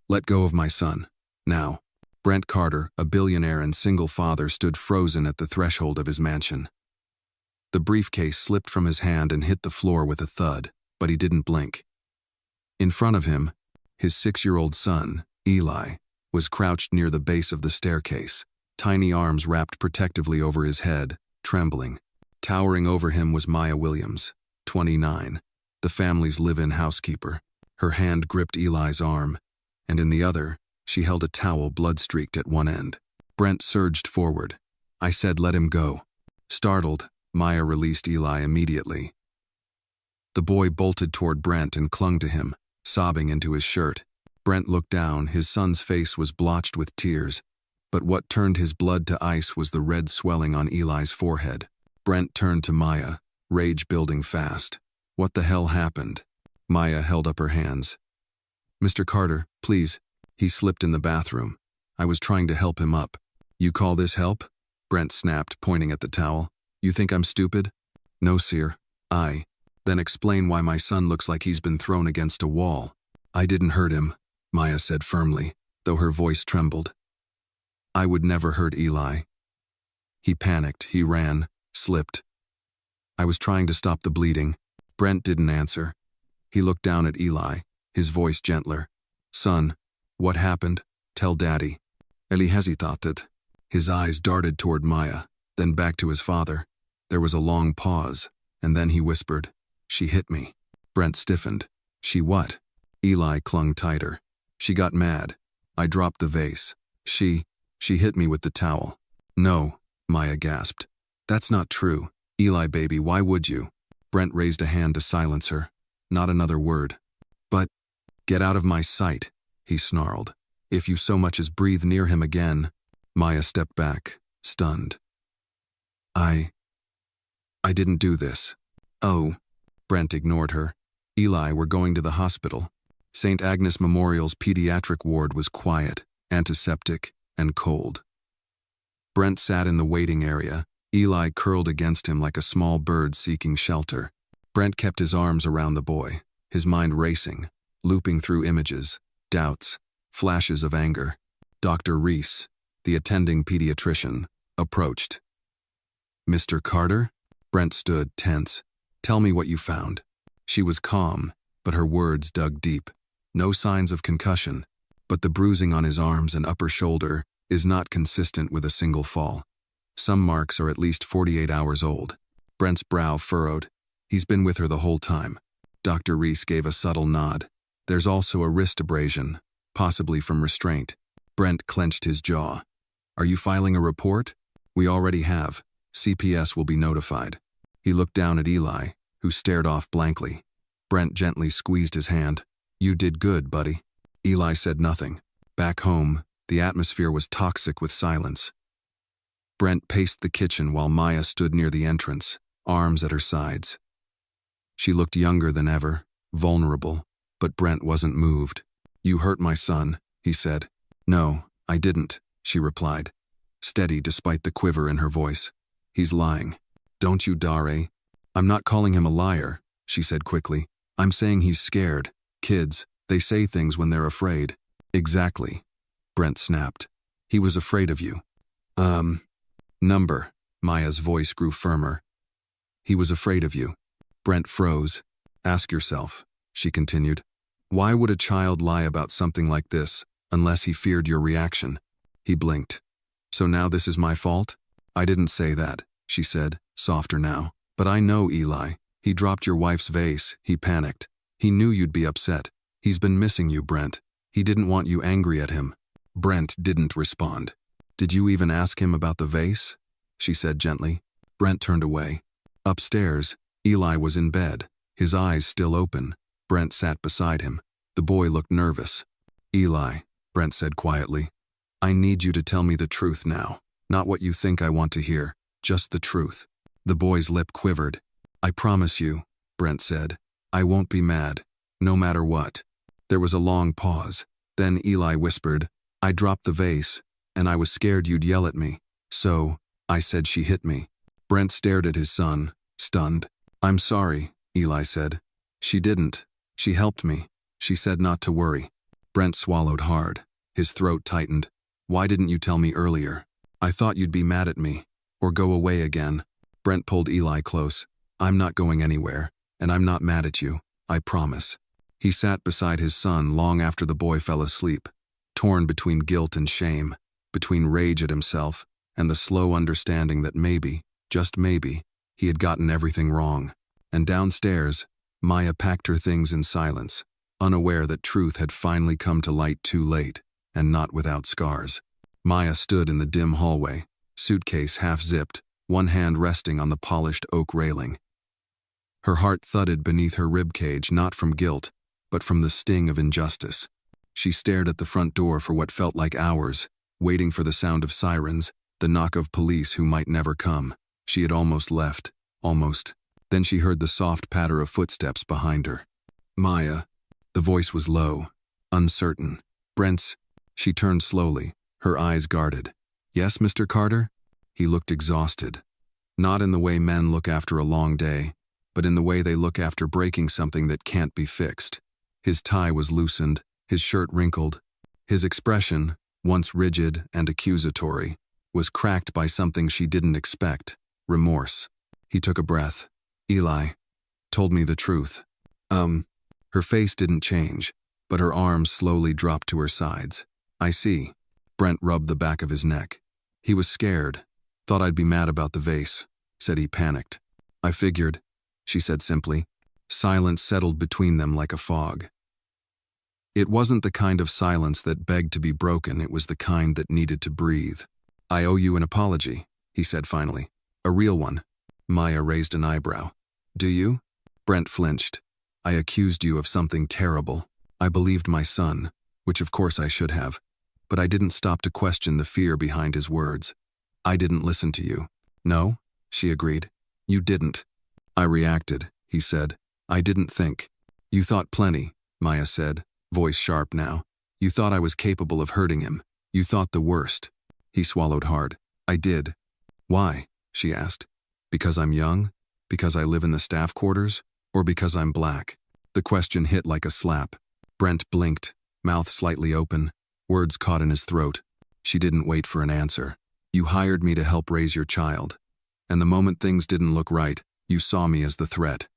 Let go of my son. Now. Brent Carter, a billionaire and single father, stood frozen at the threshold of his mansion. The briefcase slipped from his hand and hit the floor with a thud, but he didn't blink. In front of him, his 6-year-old son, Eli, was crouched near the base of the staircase, tiny arms wrapped protectively over his head, trembling. Towering over him was Maya Williams, 29, the family's live-in housekeeper. Her hand gripped Eli's arm, and in the other, she held a towel blood-streaked at one end. Brent surged forward. I said let him go. Startled, Maya released Eli immediately. The boy bolted toward Brent and clung to him, sobbing into his shirt. Brent looked down. His son's face was blotched with tears, but what turned his blood to ice was the red swelling on Eli's forehead. Brent turned to Maya, rage building fast. What the hell happened? Maya held up her hands. Mr. Carter, please. He slipped in the bathroom. I was trying to help him up. You call this help? Brent snapped, pointing at the towel. You think I'm stupid? No, sir. Then explain why my son looks like he's been thrown against a wall. I didn't hurt him, Maya said firmly, though her voice trembled. I would never hurt Eli. He panicked, he ran, slipped. I was trying to stop the bleeding. Brent didn't answer. He looked down at Eli, his voice gentler. Son, what happened? Tell Daddy. Eli hesitated. His eyes darted toward Maya, then back to his father. There was a long pause, and then he whispered, She hit me. Brent stiffened. She what? Eli clung tighter. She got mad. I dropped the vase. She hit me with the towel. No, Maya gasped. That's not true. Eli baby, why would you? Brent raised a hand to silence her. Not another word. But, get out of my sight, he snarled. If you so much as breathe near him again. Maya stepped back, stunned. I didn't do this. Oh. Brent ignored her. Eli, we're going to the hospital. St. Agnes Memorial's pediatric ward was quiet, antiseptic, and cold. Brent sat in the waiting area, Eli curled against him like a small bird seeking shelter. Brent kept his arms around the boy, his mind racing, looping through images, doubts, flashes of anger. Dr. Reese, the attending pediatrician, approached. Mr. Carter? Brent stood, tense. Tell me what you found. She was calm, but her words dug deep. No signs of concussion, but the bruising on his arms and upper shoulder is not consistent with a single fall. Some marks are at least 48 hours old. Brent's brow furrowed. He's been with her the whole time. Dr. Reese gave a subtle nod. There's also a wrist abrasion, possibly from restraint. Brent clenched his jaw. Are you filing a report? We already have. CPS will be notified. He looked down at Eli, who stared off blankly. Brent gently squeezed his hand. You did good, buddy. Eli said nothing. Back home, the atmosphere was toxic with silence. Brent paced the kitchen while Maya stood near the entrance, arms at her sides. She looked younger than ever, vulnerable, but Brent wasn't moved. You hurt my son, he said. No, I didn't, she replied, steady despite the quiver in her voice. He's lying. Don't you, Dare? I'm not calling him a liar, she said quickly. I'm saying he's scared. Kids, they say things when they're afraid. Exactly, Brent snapped. He was afraid of you. Number. Maya's voice grew firmer. He was afraid of you. Brent froze. Ask yourself, she continued. Why would a child lie about something like this, unless he feared your reaction? He blinked. So now this is my fault? I didn't say that, she said, softer now. But I know Eli. He dropped your wife's vase. He panicked. He knew you'd be upset. He's been missing you, Brent. He didn't want you angry at him. Brent didn't respond. Did you even ask him about the vase? She said gently. Brent turned away. Upstairs, Eli was in bed, his eyes still open. Brent sat beside him. The boy looked nervous. Eli, Brent said quietly, I need you to tell me the truth now. Not what you think I want to hear, just the truth. The boy's lip quivered. I promise you, Brent said. I won't be mad, no matter what. There was a long pause. Then Eli whispered, I dropped the vase, and I was scared you'd yell at me. So, I said she hit me. Brent stared at his son, stunned. I'm sorry, Eli said. She didn't. She helped me. She said not to worry. Brent swallowed hard. His throat tightened. Why didn't you tell me earlier? I thought you'd be mad at me. Or go away again. Brent pulled Eli close. I'm not going anywhere, and I'm not mad at you. I promise. He sat beside his son long after the boy fell asleep, torn between guilt and shame, between rage at himself and the slow understanding that maybe, just maybe, he had gotten everything wrong. And downstairs, Maya packed her things in silence, unaware that truth had finally come to light too late, and not without scars. Maya stood in the dim hallway, suitcase half-zipped, one hand resting on the polished oak railing. Her heart thudded beneath her ribcage, not from guilt, but from the sting of injustice. She stared at the front door for what felt like hours, waiting for the sound of sirens, the knock of police who might never come. She had almost left, almost. Then she heard the soft patter of footsteps behind her. Maya. The voice was low, uncertain. Brent's. She turned slowly, her eyes guarded. Yes, Mr. Carter? He looked exhausted. Not in the way men look after a long day, but in the way they look after breaking something that can't be fixed. His tie was loosened, his shirt wrinkled. His expression, once rigid and accusatory, was cracked by something she didn't expect, remorse. He took a breath. Eli told me the truth. Her face didn't change, but her arms slowly dropped to her sides. I see. Brent rubbed the back of his neck. He was scared. Thought I'd be mad about the vase, said he, panicked. I figured, she said simply. Silence settled between them like a fog. It wasn't the kind of silence that begged to be broken, it was the kind that needed to breathe. I owe you an apology, he said finally. A real one. Maya raised an eyebrow. Do you? Brent flinched. I accused you of something terrible. I believed my son, which of course I should have. But I didn't stop to question the fear behind his words. I didn't listen to you. No, she agreed. You didn't. I reacted, he said. I didn't think. You thought plenty, Maya said, voice sharp now. You thought I was capable of hurting him. You thought the worst. He swallowed hard. I did. Why? She asked. Because I'm young? Because I live in the staff quarters? Or because I'm black? The question hit like a slap. Brent blinked, mouth slightly open, words caught in his throat. She didn't wait for an answer. You hired me to help raise your child. And the moment things didn't look right, you saw me as the threat.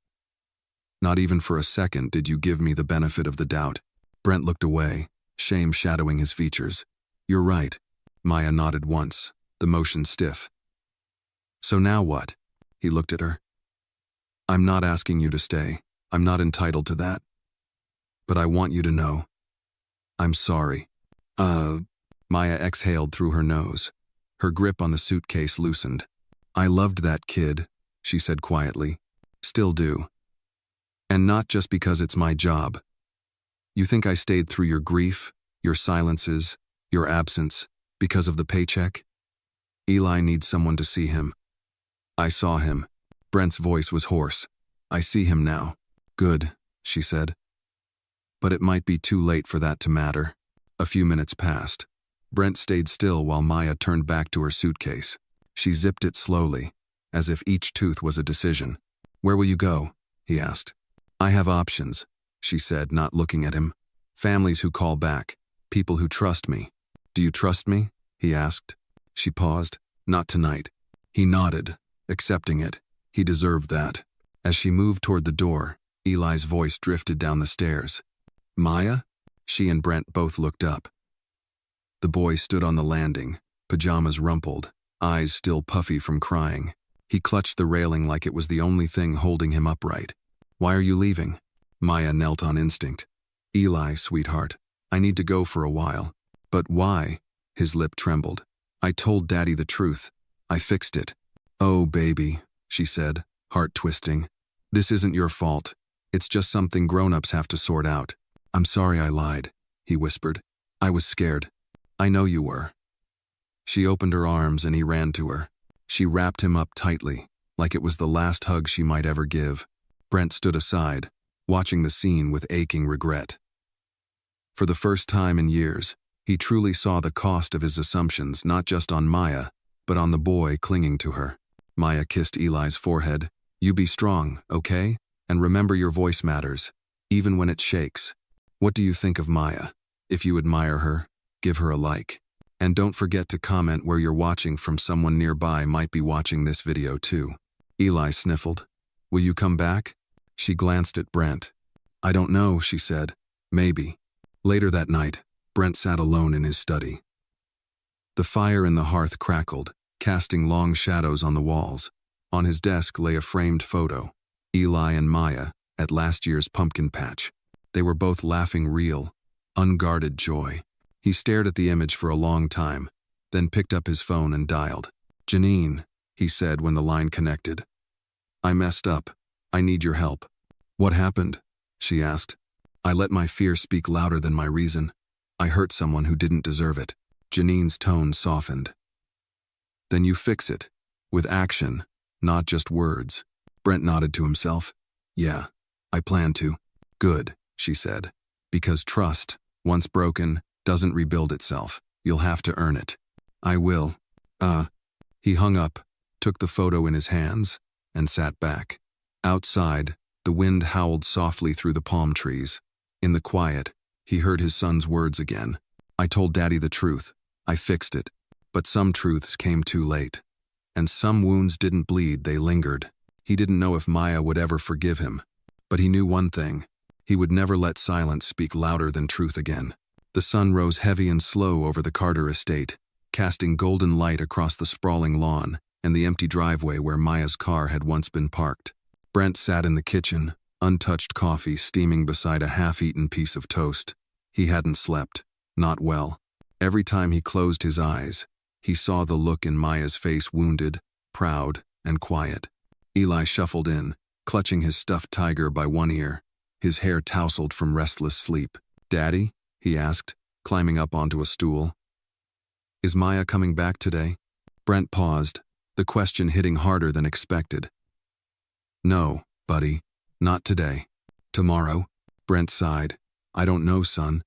Not even for a second did you give me the benefit of the doubt. Brent looked away, shame shadowing his features. You're right. Maya nodded once, the motion stiff. So now what? He looked at her. I'm not asking you to stay. I'm not entitled to that. But I want you to know. I'm sorry. Maya exhaled through her nose. Her grip on the suitcase loosened. I loved that kid, she said quietly. Still do. And not just because it's my job. You think I stayed through your grief, your silences, your absence, because of the paycheck? Eli needs someone to see him. I saw him. Brent's voice was hoarse. I see him now. Good, she said. But it might be too late for that to matter. A few minutes passed. Brent stayed still while Maya turned back to her suitcase. She zipped it slowly, as if each tooth was a decision. Where will you go? He asked. I have options, she said, not looking at him. Families who call back. People who trust me. Do you trust me? He asked. She paused. Not tonight. He nodded, accepting it. He deserved that. As she moved toward the door, Eli's voice drifted down the stairs. Maya? She and Brent both looked up. The boy stood on the landing, pajamas rumpled, eyes still puffy from crying. He clutched the railing like it was the only thing holding him upright. Why are you leaving? Maya knelt on instinct. Eli, sweetheart, I need to go for a while. But why? His lip trembled. I told Daddy the truth. I fixed it. Oh, baby, she said, heart twisting. This isn't your fault. It's just something grown-ups have to sort out. I'm sorry I lied, he whispered. I was scared. I know you were. She opened her arms and he ran to her. She wrapped him up tightly, like it was the last hug she might ever give. Brent stood aside, watching the scene with aching regret. For the first time in years, he truly saw the cost of his assumptions not just on Maya, but on the boy clinging to her. Maya kissed Eli's forehead. You be strong, okay? And remember your voice matters, even when it shakes. What do you think of Maya? If you admire her, give her a like. And don't forget to comment where you're watching from. Someone nearby might be watching this video too. Eli sniffled. Will you come back? She glanced at Brent. I don't know, she said. Maybe. Later that night, Brent sat alone in his study. The fire in the hearth crackled, casting long shadows on the walls. On his desk lay a framed photo. Eli and Maya, at last year's pumpkin patch. They were both laughing real, unguarded joy. He stared at the image for a long time, then picked up his phone and dialed. Janine, he said when the line connected. I messed up. I need your help. What happened? She asked. I let my fear speak louder than my reason. I hurt someone who didn't deserve it. Janine's tone softened. Then you fix it. With action, not just words. Brent nodded to himself. Yeah, I plan to. Good, she said. Because trust, once broken, doesn't rebuild itself. You'll have to earn it. I will. He hung up, took the photo in his hands, and sat back. Outside, the wind howled softly through the palm trees. In the quiet, he heard his son's words again. I told Daddy the truth. I fixed it. But some truths came too late. And some wounds didn't bleed, they lingered. He didn't know if Maya would ever forgive him. But he knew one thing. He would never let silence speak louder than truth again. The sun rose heavy and slow over the Carter estate, casting golden light across the sprawling lawn and the empty driveway where Maya's car had once been parked. Brent sat in the kitchen, untouched coffee steaming beside a half-eaten piece of toast. He hadn't slept, not well. Every time he closed his eyes, he saw the look in Maya's face, wounded, proud, and quiet. Eli shuffled in, clutching his stuffed tiger by one ear, his hair tousled from restless sleep. Daddy? He asked, climbing up onto a stool. Is Maya coming back today? Brent paused, the question hitting harder than expected. No, buddy, not today. Tomorrow? Brent sighed. I don't know, son.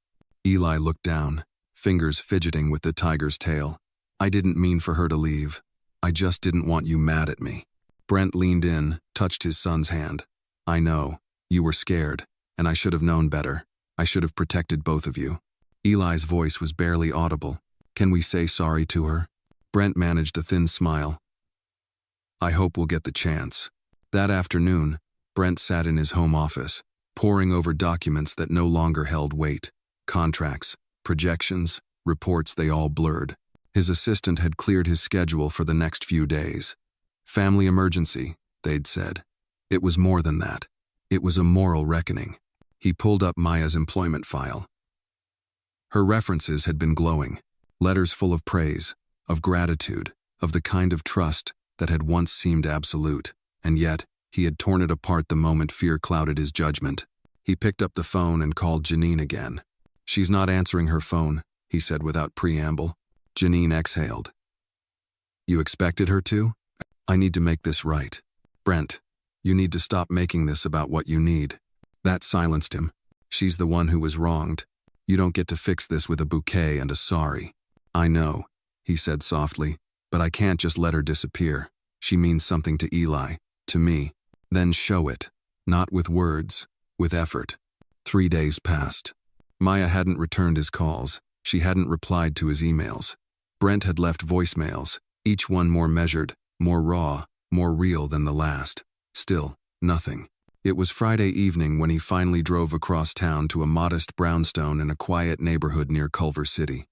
Eli looked down, fingers fidgeting with the tiger's tail. I didn't mean for her to leave. I just didn't want you mad at me. Brent leaned in, touched his son's hand. I know. You were scared, and I should have known better. I should have protected both of you. Eli's voice was barely audible. Can we say sorry to her? Brent managed a thin smile. I hope we'll get the chance. That afternoon, Brent sat in his home office, poring over documents that no longer held weight. Contracts, projections, reports, they all blurred. His assistant had cleared his schedule for the next few days. Family emergency, they'd said. It was more than that. It was a moral reckoning. He pulled up Maya's employment file. Her references had been glowing, letters full of praise, of gratitude, of the kind of trust that had once seemed absolute, and yet he had torn it apart the moment fear clouded his judgment. He picked up the phone and called Janine again. She's not answering her phone, he said without preamble. Janine exhaled. You expected her to? I need to make this right. Brent, you need to stop making this about what you need. That silenced him. She's the one who was wronged. You don't get to fix this with a bouquet and a sorry. I know, he said softly, but I can't just let her disappear. She means something to Eli, to me. Then show it. Not with words, with effort. 3 days passed. Maya hadn't returned his calls. She hadn't replied to his emails. Brent had left voicemails, each one more measured, more raw, more real than the last. Still, nothing. It was Friday evening when he finally drove across town to a modest brownstone in a quiet neighborhood near Culver City.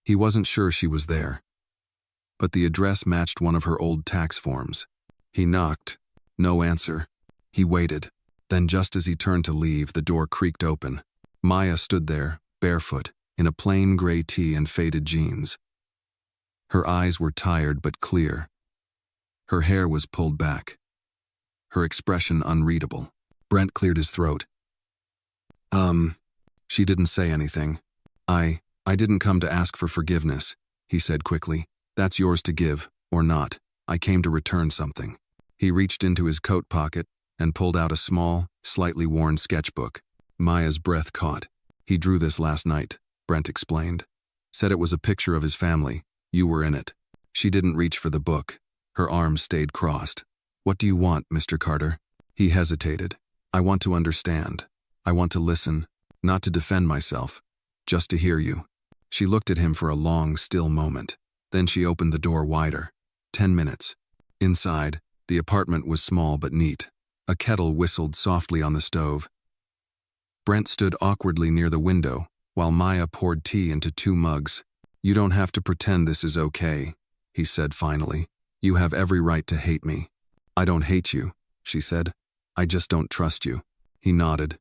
He wasn't sure she was there, but the address matched one of her old tax forms. He knocked. No answer. He waited. Then just as he turned to leave, the door creaked open. Maya stood there, barefoot, in a plain gray tee and faded jeans. Her eyes were tired but clear. Her hair was pulled back. Her expression unreadable. Brent cleared his throat. She didn't say anything. I didn't come to ask for forgiveness, he said quickly. That's yours to give, or not. I came to return something. He reached into his coat pocket and pulled out a small, slightly worn sketchbook. Maya's breath caught. He drew this last night, Brent explained. Said it was a picture of his family. You were in it. She didn't reach for the book. Her arms stayed crossed. What do you want, Mr. Carter? He hesitated. I want to understand. I want to listen, not to defend myself, just to hear you." She looked at him for a long, still moment. Then she opened the door wider. 10 minutes. Inside, the apartment was small but neat. A kettle whistled softly on the stove. Brent stood awkwardly near the window, while Maya poured tea into 2 mugs. "You don't have to pretend this is okay," he said finally. "You have every right to hate me." "I don't hate you," she said. "I just don't trust you." He nodded.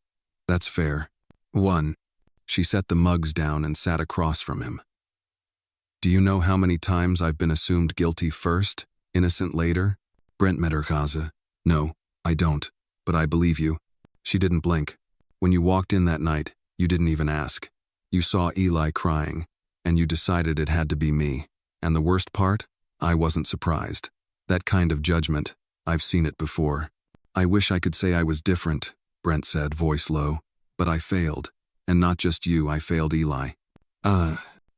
"That's fair." 1. She set the mugs down and sat across from him. "Do you know how many times I've been assumed guilty first, innocent later?" Brent met her Gaza. "No, I don't, but I believe you." She didn't blink. "When you walked in that night, you didn't even ask. You saw Eli crying, and you decided it had to be me. And the worst part? I wasn't surprised. That kind of judgment, I've seen it before." "I wish I could say I was different," Brent said, voice low. "But I failed. And not just you, I failed Eli."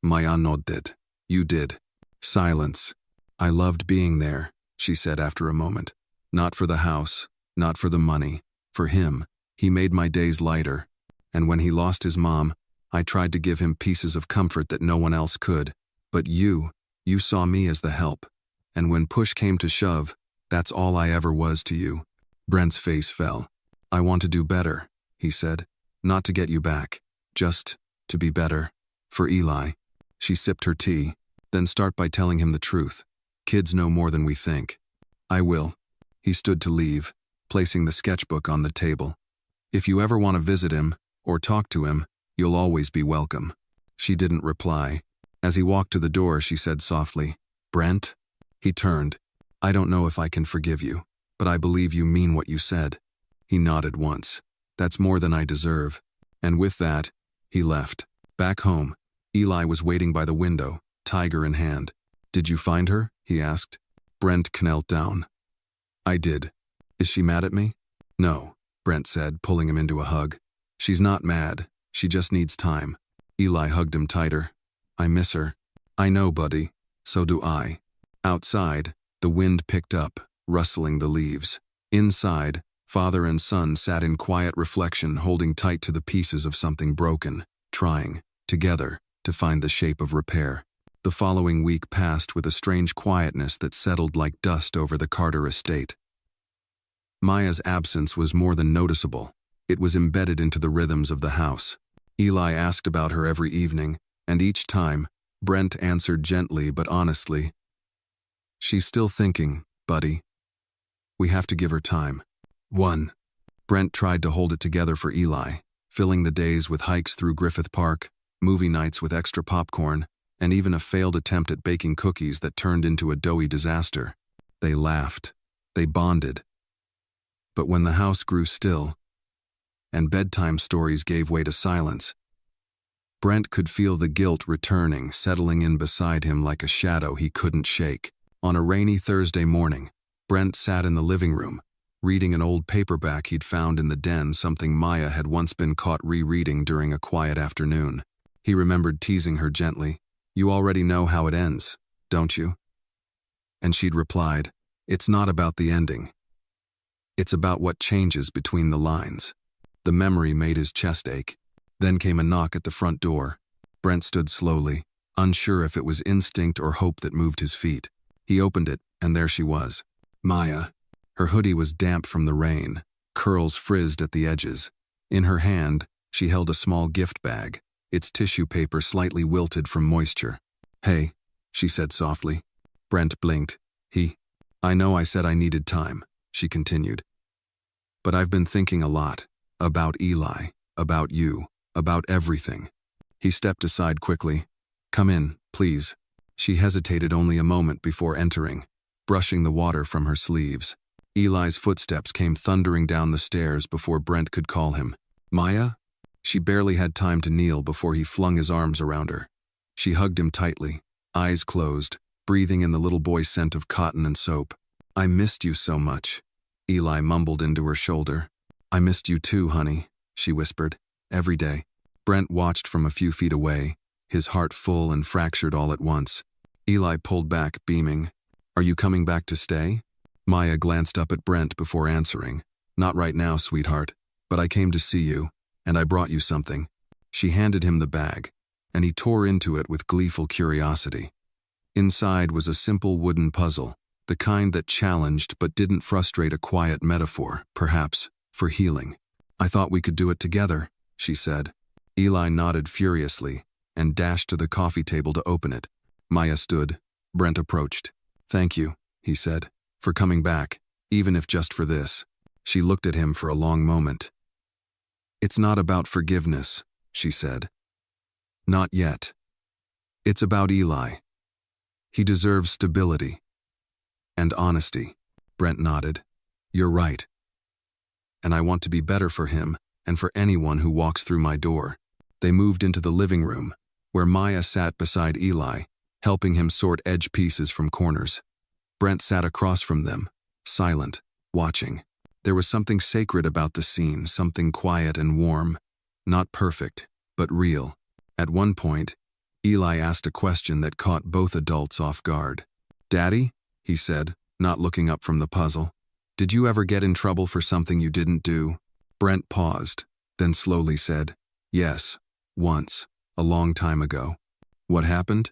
Maya nodded. "You did." Silence. "I loved being there," she said after a moment. "Not for the house, not for the money. For him. He made my days lighter. And when he lost his mom, I tried to give him pieces of comfort that no one else could. But you saw me as the help. And when push came to shove, that's all I ever was to you." Brent's face fell. "I want to do better," he said. "Not to get you back. Just to be better. For Eli." She sipped her tea. "Then start by telling him the truth. Kids know more than we think." "I will." He stood to leave, placing the sketchbook on the table. "If you ever want to visit him, or talk to him, you'll always be welcome." She didn't reply. As he walked to the door, she said softly, "Brent?" He turned. "I don't know if I can forgive you, but I believe you mean what you said." He nodded once. "That's more than I deserve." And with that, he left. Back home, Eli was waiting by the window, tiger in hand. "Did you find her?" he asked. Brent knelt down. "I did." "Is she mad at me?" "No," Brent said, pulling him into a hug. "She's not mad. She just needs time." Eli hugged him tighter. "I miss her." "I know, buddy. So do I." Outside, the wind picked up, rustling the leaves. Inside, father and son sat in quiet reflection, holding tight to the pieces of something broken, trying, together, to find the shape of repair. The following week passed with a strange quietness that settled like dust over the Carter estate. Maya's absence was more than noticeable. It was embedded into the rhythms of the house. Eli asked about her every evening, and each time, Brent answered gently but honestly, "She's still thinking, buddy. We have to give her time." 1. Brent tried to hold it together for Eli, filling the days with hikes through Griffith Park, movie nights with extra popcorn, and even a failed attempt at baking cookies that turned into a doughy disaster. They laughed. They bonded. But when the house grew still, and bedtime stories gave way to silence, Brent could feel the guilt returning, settling in beside him like a shadow he couldn't shake. On a rainy Thursday morning, Brent sat in the living room, reading an old paperback he'd found in the den, something Maya had once been caught rereading during a quiet afternoon. He remembered teasing her gently, "You already know how it ends, don't you?" And she'd replied, "It's not about the ending. It's about what changes between the lines." The memory made his chest ache. Then came a knock at the front door. Brent stood slowly, unsure if it was instinct or hope that moved his feet. He opened it, and there she was. Maya. Her hoodie was damp from the rain, curls frizzed at the edges. In her hand, she held a small gift bag, its tissue paper slightly wilted from moisture. "Hey," she said softly. Brent blinked. "I know I said I needed time," she continued. "But I've been thinking a lot. About Eli, about you, about everything." He stepped aside quickly. "Come in, please." She hesitated only a moment before entering, brushing the water from her sleeves. Eli's footsteps came thundering down the stairs before Brent could call him. "Maya?" She barely had time to kneel before he flung his arms around her. She hugged him tightly, eyes closed, breathing in the little boy's scent of cotton and soap. "I missed you so much," Eli mumbled into her shoulder. "I missed you too, honey," she whispered. "Every day." Brent watched from a few feet away, his heart full and fractured all at once. Eli pulled back, beaming. "Are you coming back to stay?" Maya glanced up at Brent before answering. "Not right now, sweetheart, but I came to see you, and I brought you something." She handed him the bag, and he tore into it with gleeful curiosity. Inside was a simple wooden puzzle, the kind that challenged but didn't frustrate, a quiet metaphor, perhaps, for healing. "I thought we could do it together," she said. Eli nodded furiously and dashed to the coffee table to open it. Maya stood. Brent approached. "Thank you," he said, "for coming back, even if just for this." She looked at him for a long moment. "It's not about forgiveness," she said. "Not yet. It's about Eli. He deserves stability. And honesty." Brent nodded. "You're right. And I want to be better for him and for anyone who walks through my door." They moved into the living room, where Maya sat beside Eli, helping him sort edge pieces from corners. Brent sat across from them, silent, watching. There was something sacred about the scene, something quiet and warm, not perfect, but real. At one point, Eli asked a question that caught both adults off guard. "Daddy," he said, not looking up from the puzzle, "did you ever get in trouble for something you didn't do?" Brent paused, then slowly said, "Yes, once, a long time ago." "What happened?"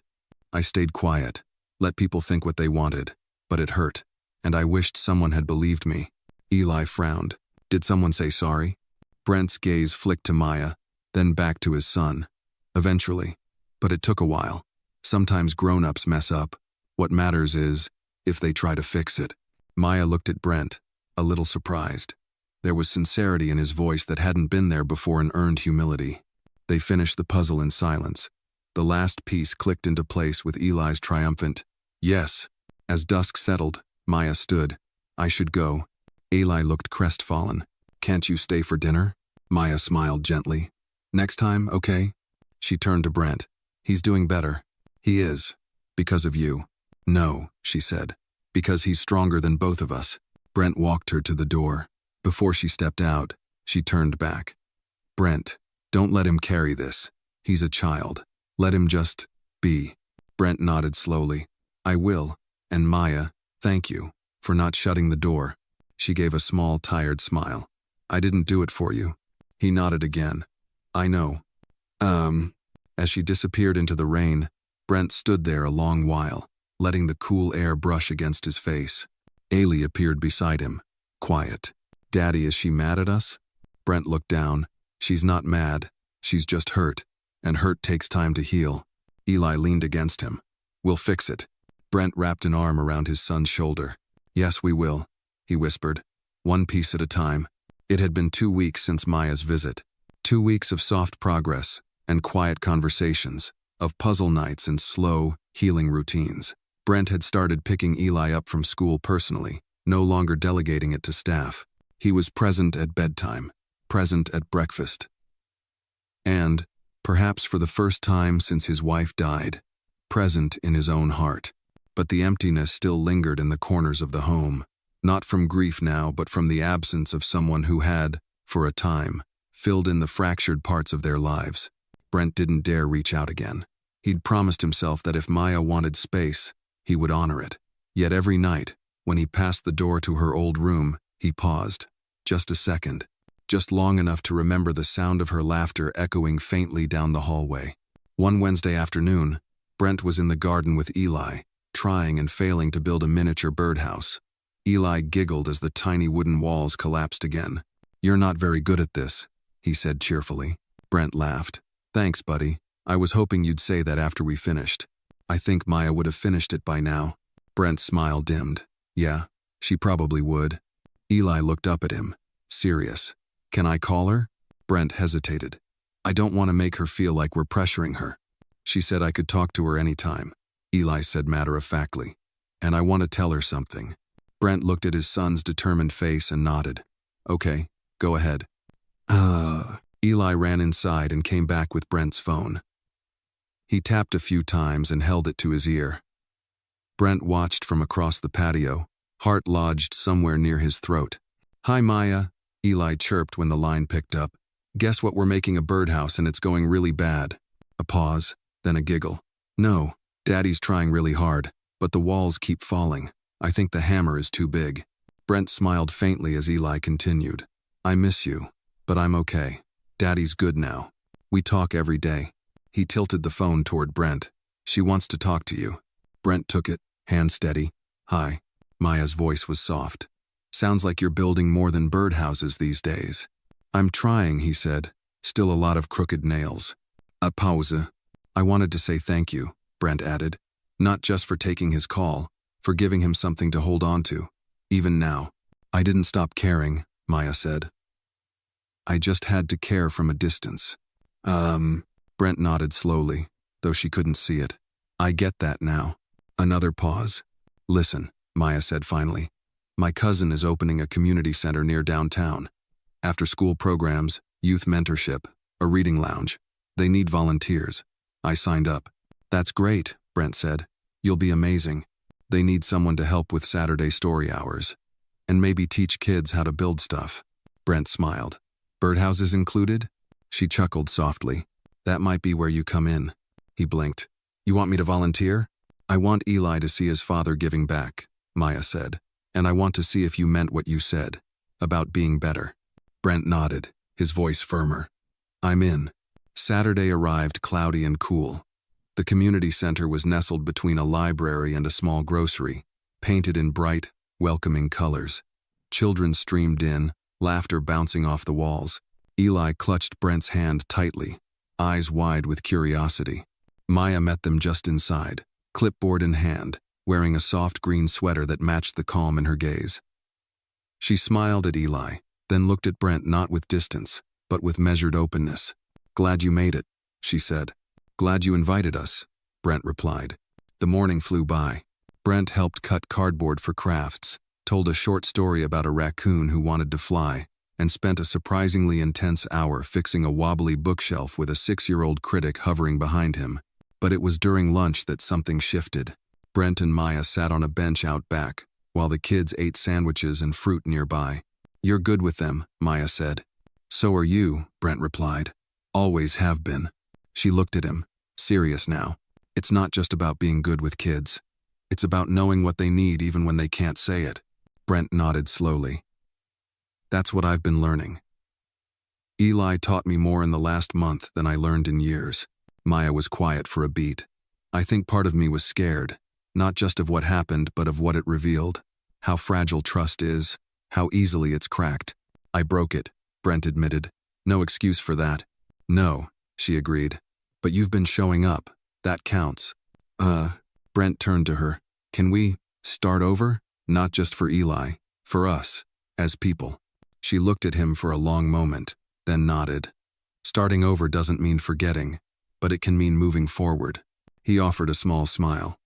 "I stayed quiet, let people think what they wanted, but it hurt, and I wished someone had believed me." Eli frowned. "Did someone say sorry?" Brent's gaze flicked to Maya, then back to his son. "Eventually. But it took a while. Sometimes grown-ups mess up. What matters is if they try to fix it." Maya looked at Brent, a little surprised. There was sincerity in his voice that hadn't been there before, and earned humility. They finished the puzzle in silence. The last piece clicked into place with Eli's triumphant, "Yes." As dusk settled, Maya stood. "I should go." Eli looked crestfallen. "Can't you stay for dinner?" Maya smiled gently. "Next time, okay?" She turned to Brent. "He's doing better." "He is. Because of you." "No," she said. "Because he's stronger than both of us." Brent walked her to the door. Before she stepped out, she turned back. "Brent, don't let him carry this. He's a child. Let him just be." Brent nodded slowly. "I will. And Maya, thank you for not shutting the door." She gave a small, tired smile. "I didn't do it for you." He nodded again. "I know." As she disappeared into the rain, Brent stood there a long while, letting the cool air brush against his face. Ailey appeared beside him, quiet. "Daddy, is she mad at us?" Brent looked down. "She's not mad. She's just hurt. And hurt takes time to heal." Eli leaned against him. "We'll fix it." Brent wrapped an arm around his son's shoulder. "Yes, we will," he whispered. "One piece at a time." It had been 2 weeks since Maya's visit. 2 weeks of soft progress and quiet conversations, of puzzle nights and slow, healing routines. Brent had started picking Eli up from school personally, no longer delegating it to staff. He was present at bedtime, present at breakfast. And, perhaps for the first time since his wife died, present in his own heart. But the emptiness still lingered in the corners of the home, not from grief now, but from the absence of someone who had, for a time, filled in the fractured parts of their lives. Brent didn't dare reach out again. He'd promised himself that if Maya wanted space, he would honor it. Yet every night, when he passed the door to her old room, he paused. Just a second. Just long enough to remember the sound of her laughter echoing faintly down the hallway. One Wednesday afternoon, Brent was in the garden with Eli, trying and failing to build a miniature birdhouse. Eli giggled as the tiny wooden walls collapsed again. "You're not very good at this," he said cheerfully. Brent laughed. "Thanks, buddy. I was hoping you'd say that after we finished. I think Maya would have finished it by now." Brent's smile dimmed. "Yeah, she probably would." Eli looked up at him, serious. "Can I call her?" Brent hesitated. "I don't want to make her feel like we're pressuring her." "She said I could talk to her anytime," Eli said matter-of-factly. "And I want to tell her something." Brent looked at his son's determined face and nodded. "Okay, go ahead." Eli ran inside and came back with Brent's phone. He tapped a few times and held it to his ear. Brent watched from across the patio, heart lodged somewhere near his throat. "Hi, Maya," Eli chirped when the line picked up. "Guess what, we're making a birdhouse and it's going really bad." A pause, then a giggle. "No, Daddy's trying really hard, but the walls keep falling. I think the hammer is too big." Brent smiled faintly as Eli continued. "I miss you, but I'm okay. Daddy's good now. We talk every day." He tilted the phone toward Brent. "She wants to talk to you." Brent took it, hand steady. "Hi." Maya's voice was soft. "Sounds like you're building more than birdhouses these days." "I'm trying," he said. "Still a lot of crooked nails." A pause. "I wanted to say thank you," Brent added. "Not just for taking his call, for giving him something to hold on to. Even now." "I didn't stop caring," Maya said. "I just had to care from a distance." Brent nodded slowly, though she couldn't see it. "I get that now." Another pause. "Listen," Maya said finally. "My cousin is opening a community center near downtown. After-school programs, youth mentorship, a reading lounge. They need volunteers. I signed up." "That's great," Brent said. "You'll be amazing. They need someone to help with Saturday story hours. And maybe teach kids how to build stuff." Brent smiled. "Birdhouses included?" She chuckled softly. "That might be where you come in." He blinked. "You want me to volunteer?" "I want Eli to see his father giving back," Maya said. "And I want to see if you meant what you said, about being better." Brent nodded, his voice firmer. "I'm in." Saturday arrived cloudy and cool. The community center was nestled between a library and a small grocery, painted in bright, welcoming colors. Children streamed in, laughter bouncing off the walls. Eli clutched Brent's hand tightly, eyes wide with curiosity. Maya met them just inside, clipboard in hand, wearing a soft green sweater that matched the calm in her gaze. She smiled at Eli, then looked at Brent not with distance, but with measured openness. "Glad you made it," she said. "Glad you invited us," Brent replied. The morning flew by. Brent helped cut cardboard for crafts, told a short story about a raccoon who wanted to fly, and spent a surprisingly intense hour fixing a wobbly bookshelf with a 6-year-old critic hovering behind him. But it was during lunch that something shifted. Brent and Maya sat on a bench out back, while the kids ate sandwiches and fruit nearby. "You're good with them," Maya said. "So are you," Brent replied. "Always have been." She looked at him, serious now. "It's not just about being good with kids. It's about knowing what they need even when they can't say it." Brent nodded slowly. "That's what I've been learning. Eli taught me more in the last month than I learned in years." Maya was quiet for a beat. "I think part of me was scared, not just of what happened, but of what it revealed. How fragile trust is, how easily it's cracked." "I broke it," Brent admitted. "No excuse for that." "No," she agreed. "But you've been showing up. That counts." Brent turned to her. "Can we start over? Not just for Eli, for us, as people." She looked at him for a long moment, then nodded. "Starting over doesn't mean forgetting, but it can mean moving forward." He offered a small smile.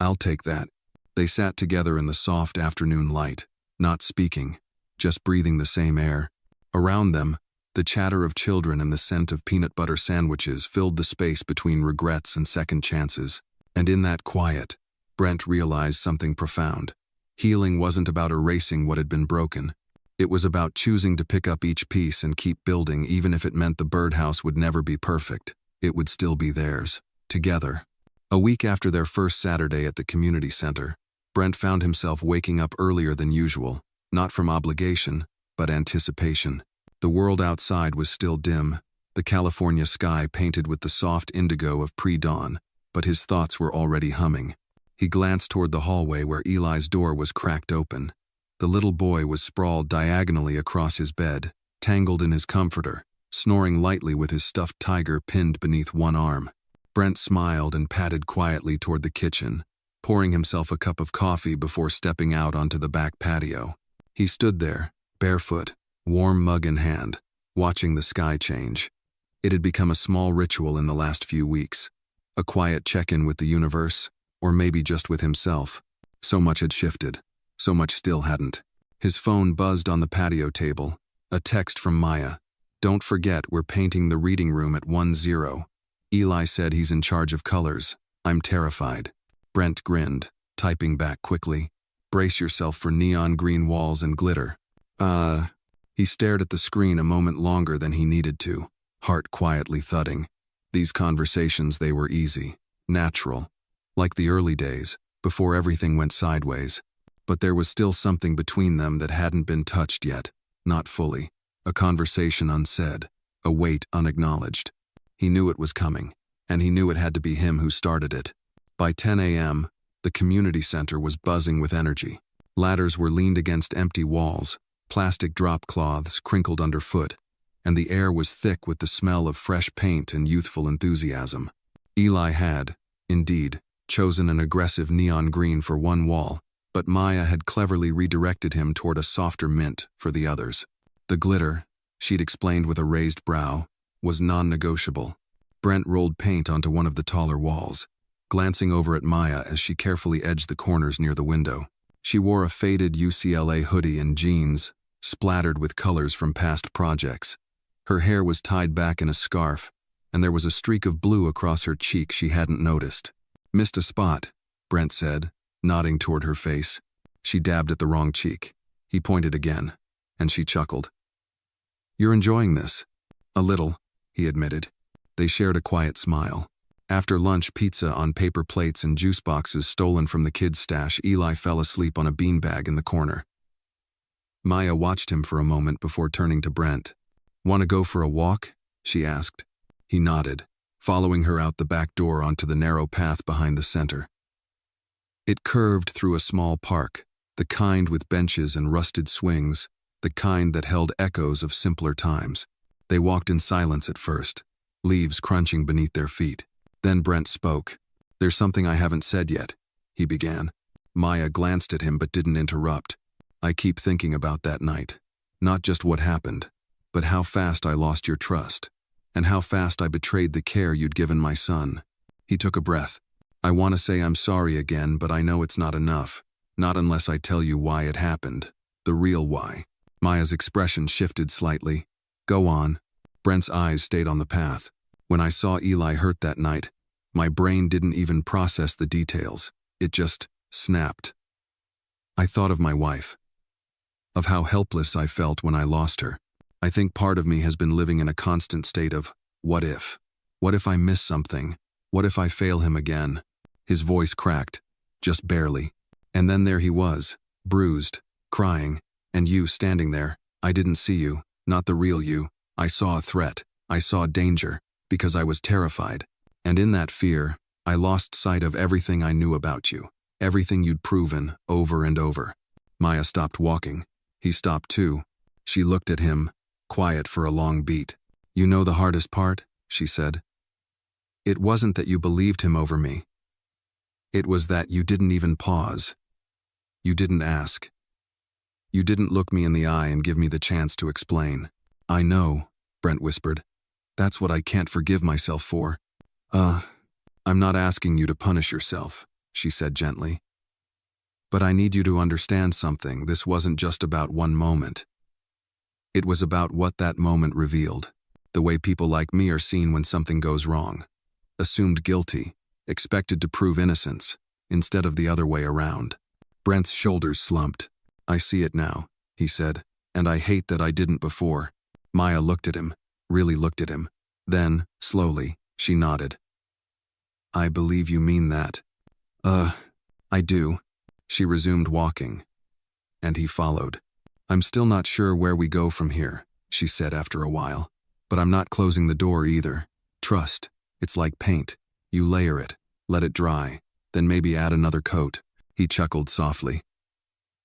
"I'll take that." They sat together in the soft afternoon light, not speaking, just breathing the same air. Around them, the chatter of children and the scent of peanut butter sandwiches filled the space between regrets and second chances. And in that quiet, Brent realized something profound. Healing wasn't about erasing what had been broken. It was about choosing to pick up each piece and keep building, even if it meant the birdhouse would never be perfect. It would still be theirs, together. A week after their first Saturday at the community center, Brent found himself waking up earlier than usual, not from obligation, but anticipation. The world outside was still dim, the California sky painted with the soft indigo of pre-dawn, but his thoughts were already humming. He glanced toward the hallway where Eli's door was cracked open. The little boy was sprawled diagonally across his bed, tangled in his comforter, snoring lightly with his stuffed tiger pinned beneath one arm. Brent smiled and padded quietly toward the kitchen, pouring himself a cup of coffee before stepping out onto the back patio. He stood there, barefoot, warm mug in hand, watching the sky change. It had become a small ritual in the last few weeks. A quiet check-in with the universe, or maybe just with himself. So much had shifted. So much still hadn't. His phone buzzed on the patio table. A text from Maya. "Don't forget, we're painting the reading room at 1-0. Eli said he's in charge of colors. I'm terrified." Brent grinned, typing back quickly. "Brace yourself for neon green walls and glitter." He stared at the screen a moment longer than he needed to, heart quietly thudding. These conversations, they were easy, natural, like the early days, before everything went sideways. But there was still something between them that hadn't been touched yet, not fully. A conversation unsaid, a weight unacknowledged. He knew it was coming. and he knew it had to be him who started it. By 10 a.m., the community center was buzzing with energy. Ladders were leaned against empty walls, plastic drop cloths crinkled underfoot, and the air was thick with the smell of fresh paint and youthful enthusiasm. Eli had, indeed, chosen an aggressive neon green for one wall, but Maya had cleverly redirected him toward a softer mint for the others. The glitter, she'd explained with a raised brow, was non-negotiable. Brent rolled paint onto one of the taller walls, glancing over at Maya as she carefully edged the corners near the window. She wore a faded UCLA hoodie and jeans, splattered with colors from past projects. Her hair was tied back in a scarf, and there was a streak of blue across her cheek she hadn't noticed. "Missed a spot," Brent said, nodding toward her face. She dabbed at the wrong cheek. He pointed again, and she chuckled. "You're enjoying this?" "A little," he admitted. They shared a quiet smile. After lunch, pizza on paper plates and juice boxes stolen from the kids' stash, Eli fell asleep on a beanbag in the corner. Maya watched him for a moment before turning to Brent. "Want to go for a walk?" she asked. He nodded, following her out the back door onto the narrow path behind the center. It curved through a small park, the kind with benches and rusted swings, the kind that held echoes of simpler times. They walked in silence at first, leaves crunching beneath their feet. Then Brent spoke. "There's something I haven't said yet," he began. Maya glanced at him but didn't interrupt. "I keep thinking about that night. Not just what happened, but how fast I lost your trust, and how fast I betrayed the care you'd given my son." He took a breath. "I want to say I'm sorry again, but I know it's not enough. Not unless I tell you why it happened. The real why." Maya's expression shifted slightly. "Go on." Brent's eyes stayed on the path. "When I saw Eli hurt that night, my brain didn't even process the details. It just snapped. I thought of my wife, of how helpless I felt when I lost her. I think part of me has been living in a constant state of, what if? What if I miss something? What if I fail him again?" His voice cracked, just barely. "And then there he was, bruised, crying, and you standing there. I didn't see you, not the real you. I saw a threat. I saw danger, because I was terrified. And in that fear, I lost sight of everything I knew about you, everything you'd proven over and over." Maya stopped walking. He stopped too. She looked at him, quiet for a long beat. "You know the hardest part?" she said. "It wasn't that you believed him over me. It was that you didn't even pause. You didn't ask. You didn't look me in the eye and give me the chance to explain." "I know," Brent whispered. "That's what I can't forgive myself for." I'm not asking you to punish yourself," she said gently. "But I need you to understand something. This wasn't just about one moment. It was about what that moment revealed. The way people like me are seen when something goes wrong. Assumed guilty, expected to prove innocence, instead of the other way around." Brent's shoulders slumped. "I see it now," he said, "and I hate that I didn't before." Maya looked at him, really looked at him. Then, slowly, she nodded. "I believe you mean that." I do." She resumed walking, and he followed. "I'm still not sure where we go from here," she said after a while. "But I'm not closing the door either. Trust. It's like paint. You layer it, let it dry, then maybe add another coat." He chuckled softly.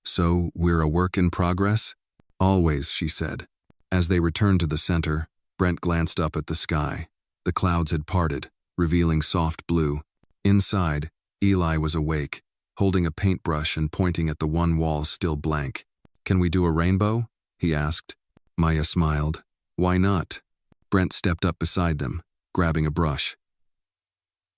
"So, we're a work in progress?" "Always," she said. As they returned to the center, Brent glanced up at the sky. The clouds had parted, revealing soft blue. Inside, Eli was awake, holding a paintbrush and pointing at the one wall still blank. "Can we do a rainbow?" he asked. Maya smiled. "Why not?" Brent stepped up beside them, grabbing a brush.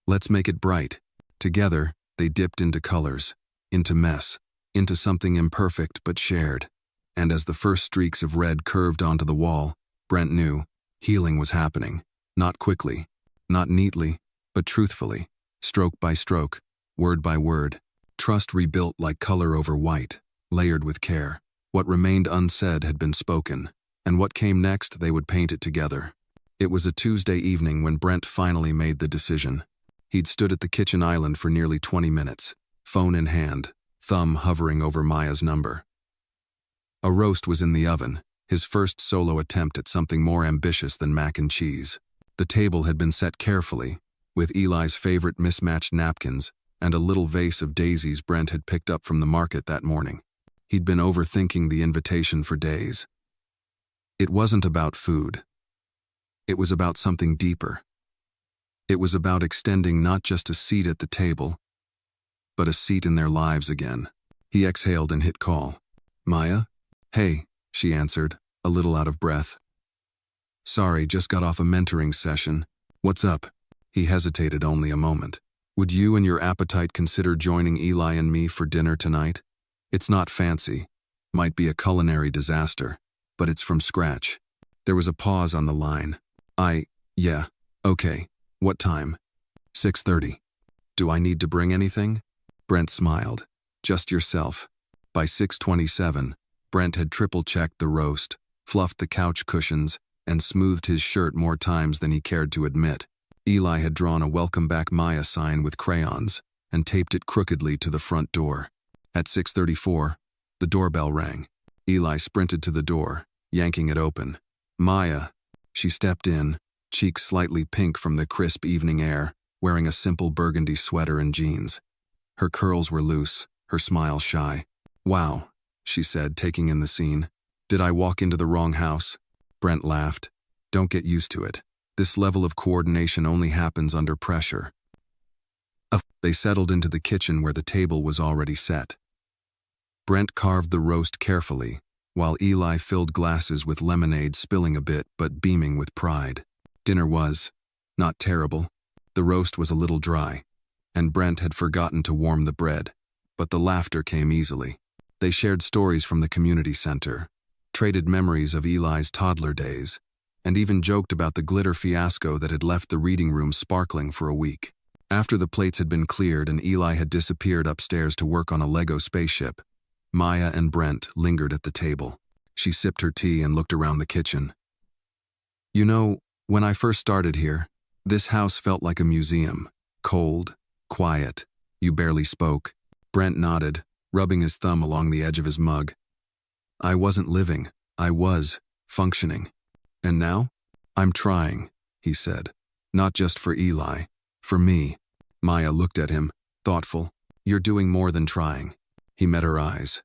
"Let's make it bright." Together, they dipped into colors, into mess, into something imperfect but shared. And as the first streaks of red curved onto the wall, Brent knew healing was happening. Not quickly, not neatly, but truthfully, stroke by stroke, word by word. Trust rebuilt like color over white, layered with care. What remained unsaid had been spoken, and what came next they would paint it together. It was a Tuesday evening when Brent finally made the decision. He'd stood at the kitchen island for nearly 20 minutes, phone in hand, thumb hovering over Maya's number. A roast was in the oven, his first solo attempt at something more ambitious than mac and cheese. The table had been set carefully, with Eli's favorite mismatched napkins and a little vase of daisies Brent had picked up from the market that morning. He'd been overthinking the invitation for days. It wasn't about food. It was about something deeper. It was about extending not just a seat at the table, but a seat in their lives again. He exhaled and hit call. "Maya?" "Hey," she answered, a little out of breath. "Sorry, just got off a mentoring session. What's up?" He hesitated only a moment. "Would you and your appetite consider joining Eli and me for dinner tonight? It's not fancy. Might be a culinary disaster, but it's from scratch." There was a pause on the line. Yeah, okay. What time?" 6:30. "Do I need to bring anything?" Brent smiled. "Just yourself." By 6:27, Brent had triple-checked the roast, fluffed the couch cushions, and smoothed his shirt more times than he cared to admit. Eli had drawn a "Welcome Back Maya" sign with crayons and taped it crookedly to the front door. At 6:34, the doorbell rang. Eli sprinted to the door, yanking it open. "Maya." She stepped in, cheeks slightly pink from the crisp evening air, wearing a simple burgundy sweater and jeans. Her curls were loose, her smile shy. "Wow," she said, taking in the scene. "Did I walk into the wrong house?" Brent laughed. "Don't get used to it. This level of coordination only happens under pressure." They settled into the kitchen where the table was already set. Brent carved the roast carefully, while Eli filled glasses with lemonade, spilling a bit but beaming with pride. Dinner was not terrible. The roast was a little dry, and Brent had forgotten to warm the bread, but the laughter came easily. They shared stories from the community center, traded memories of Eli's toddler days, and even joked about the glitter fiasco that had left the reading room sparkling for a week. After the plates had been cleared and Eli had disappeared upstairs to work on a Lego spaceship, Maya and Brent lingered at the table. She sipped her tea and looked around the kitchen. "You know, when I first started here, this house felt like a museum. Cold, quiet, you barely spoke." Brent nodded, rubbing his thumb along the edge of his mug. "I wasn't living, I was functioning. And now? I'm trying," he said. "Not just for Eli, for me." Maya looked at him, thoughtful. "You're doing more than trying." He met her eyes.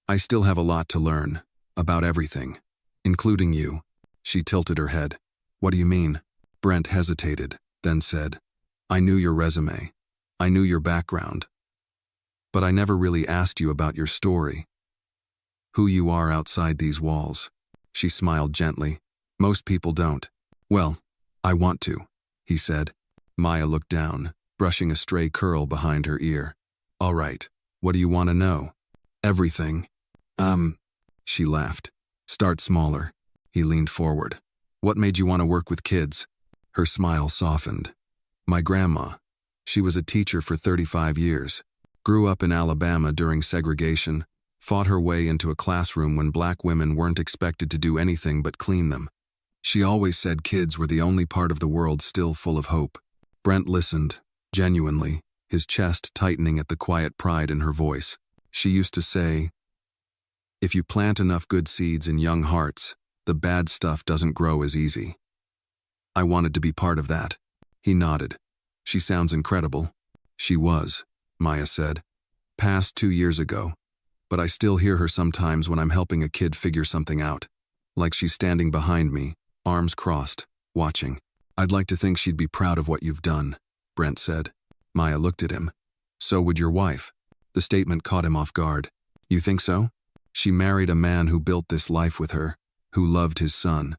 "I still have a lot to learn, about everything, including you." She tilted her head. "What do you mean?" Brent hesitated, then said, "I knew your resume. I knew your background. But I never really asked you about your story. Who you are outside these walls." She smiled gently. "Most people don't." "Well, I want to," he said. Maya looked down, brushing a stray curl behind her ear. "All right, what do you want to know?" "Everything." She laughed. "Start smaller." He leaned forward. "What made you want to work with kids?" Her smile softened. "My grandma. She was a teacher for 35 years. Grew up in Alabama during segregation, fought her way into a classroom when black women weren't expected to do anything but clean them. She always said kids were the only part of the world still full of hope." Brent listened, genuinely, his chest tightening at the quiet pride in her voice. She used to say, "If you plant enough good seeds in young hearts, the bad stuff doesn't grow as easy." I wanted to be part of that. He nodded. "She sounds incredible." "She was," Maya said. "Passed 2 years ago. But I still hear her sometimes when I'm helping a kid figure something out. Like she's standing behind me, arms crossed, watching." "I'd like to think she'd be proud of what you've done," Brent said. Maya looked at him. "So would your wife." The statement caught him off guard. "You think so?" "She married a man who built this life with her, who loved his son.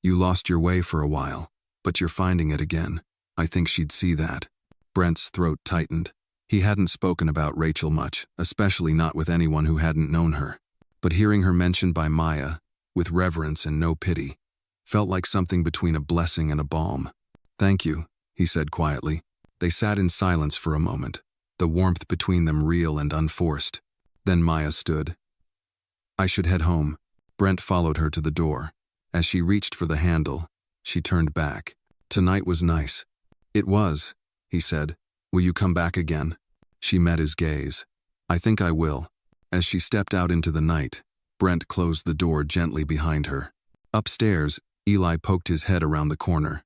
You lost your way for a while, but you're finding it again. I think she'd see that." Brent's throat tightened. He hadn't spoken about Rachel much, especially not with anyone who hadn't known her. But hearing her mentioned by Maya, with reverence and no pity, felt like something between a blessing and a balm. "Thank you," he said quietly. They sat in silence for a moment, the warmth between them real and unforced. Then Maya stood. "I should head home." Brent followed her to the door. As she reached for the handle, she turned back. "Tonight was nice." "It was," he said. "Will you come back again?" She met his gaze. "I think I will." As she stepped out into the night, Brent closed the door gently behind her. Upstairs, Eli poked his head around the corner.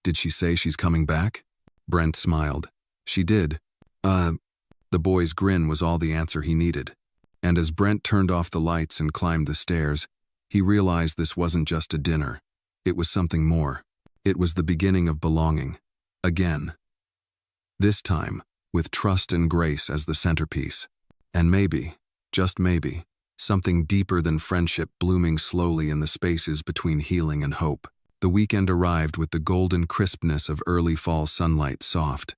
Did she say she's coming back? Brent smiled. She did. The boy's grin was all the answer he needed. And as Brent turned off the lights and climbed the stairs, he realized this wasn't just a dinner. It was something more. It was the beginning of belonging. Again. This time, with trust and grace as the centerpiece. And maybe, just maybe, something deeper than friendship blooming slowly in the spaces between healing and hope. The weekend arrived with the golden crispness of early fall sunlight soft.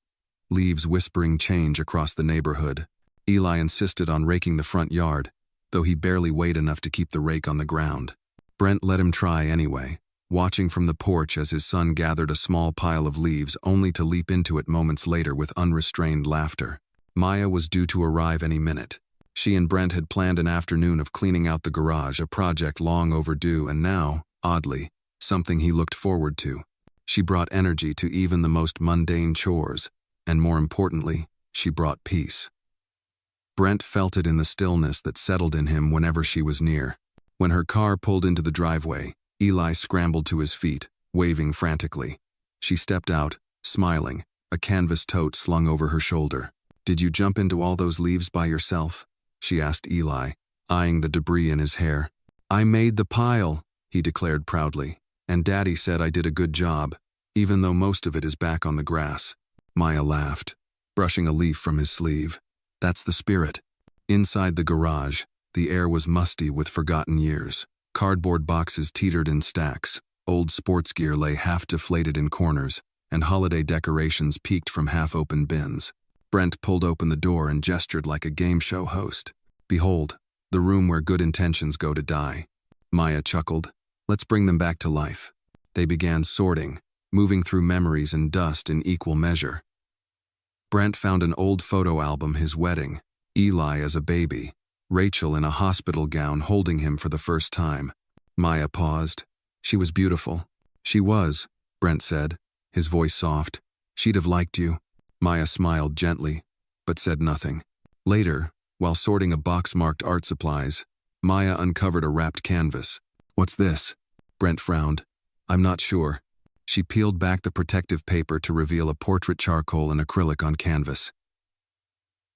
Leaves whispering change across the neighborhood. Eli insisted on raking the front yard, though he barely weighed enough to keep the rake on the ground. Brent let him try anyway, watching from the porch as his son gathered a small pile of leaves only to leap into it moments later with unrestrained laughter. Maya was due to arrive any minute. She and Brent had planned an afternoon of cleaning out the garage, a project long overdue and now, oddly, something he looked forward to. She brought energy to even the most mundane chores, and more importantly, she brought peace. Brent felt it in the stillness that settled in him whenever she was near. When her car pulled into the driveway, Eli scrambled to his feet, waving frantically. She stepped out, smiling, a canvas tote slung over her shoulder. "Did you jump into all those leaves by yourself?" she asked Eli, eyeing the debris in his hair. "I made the pile," he declared proudly, "and Daddy said I did a good job, even though most of it is back on the grass." Maya laughed, brushing a leaf from his sleeve. "That's the spirit." Inside the garage, the air was musty with forgotten years. Cardboard boxes teetered in stacks, old sports gear lay half deflated in corners, and holiday decorations peeked from half-open bins. Brent pulled open the door and gestured like a game show host. "Behold, the room where good intentions go to die." Maya chuckled. "Let's bring them back to life." They began sorting, moving through memories and dust in equal measure. Brent found an old photo album, his wedding, Eli as a baby, Rachel in a hospital gown holding him for the first time. Maya paused. "She was beautiful." "She was," Brent said, his voice soft. "She'd have liked you." Maya smiled gently, but said nothing. Later, while sorting a box marked art supplies, Maya uncovered a wrapped canvas. "What's this?" Brent frowned. "I'm not sure." She peeled back the protective paper to reveal a portrait charcoal and acrylic on canvas.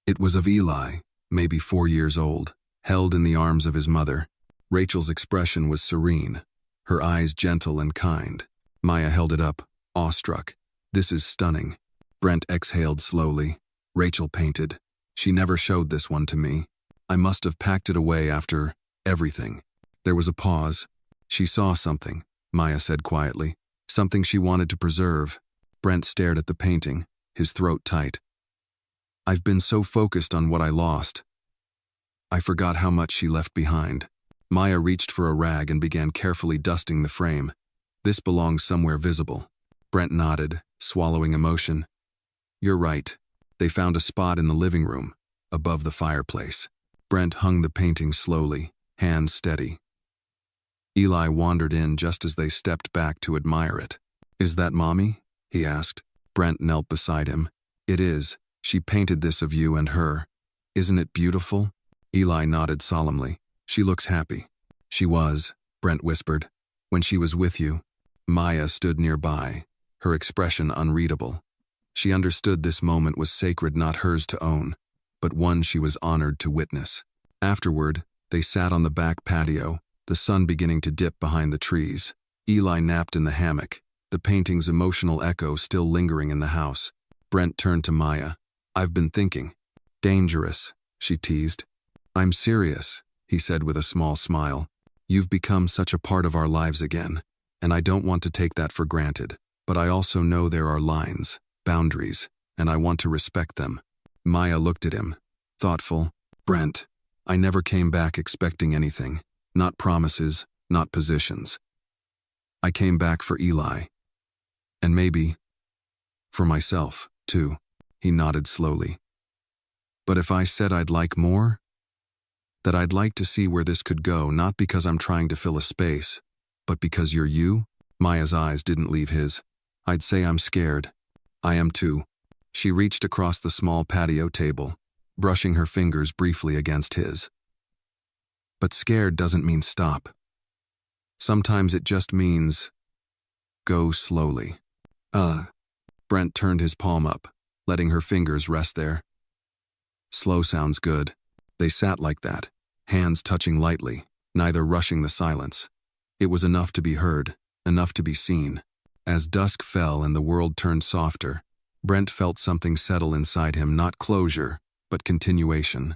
It was of Eli, maybe 4 years old, held in the arms of his mother. Rachel's expression was serene, her eyes gentle and kind. Maya held it up, awestruck. "This is stunning." Brent exhaled slowly. Rachel painted. "She never showed this one to me. I must have packed it away after everything." There was a pause. "She saw something," Maya said quietly. "Something she wanted to preserve." Brent stared at the painting, his throat tight. "I've been so focused on what I lost. I forgot how much she left behind." Maya reached for a rag and began carefully dusting the frame. "This belongs somewhere visible." Brent nodded, swallowing emotion. "You're right. They found a spot in the living room, above the fireplace." Brent hung the painting slowly, hands steady. Eli wandered in just as they stepped back to admire it. "Is that Mommy?" he asked. Brent knelt beside him. "It is. She painted this of you and her. Isn't it beautiful?" Eli nodded solemnly. "She looks happy." "She was," Brent whispered, "when she was with you." Maya stood nearby, her expression unreadable. She understood this moment was sacred, not hers to own, but one she was honored to witness. Afterward, they sat on the back patio, the sun beginning to dip behind the trees. Eli napped in the hammock, the painting's emotional echo still lingering in the house. Brent turned to Maya. "I've been thinking." "Dangerous," she teased. "I'm serious," he said with a small smile. "You've become such a part of our lives again, and I don't want to take that for granted. But I also know there are lines, boundaries, and I want to respect them." Maya looked at him, thoughtful. "Brent, I never came back expecting anything. Not promises, not positions. I came back for Eli. And maybe for myself, too." He nodded slowly. "But if I said I'd like more? That I'd like to see where this could go, not because I'm trying to fill a space, but because you're you?" Maya's eyes didn't leave his. "I'd say I'm scared." "I am too." She reached across the small patio table, brushing her fingers briefly against his. "But scared doesn't mean stop. Sometimes it just means go slowly." Brent turned his palm up, letting her fingers rest there. Slow sounds good. They sat like that, hands touching lightly, neither rushing the silence. It was enough to be heard, enough to be seen. As dusk fell and the world turned softer, Brent felt something settle inside him, not closure, but continuation.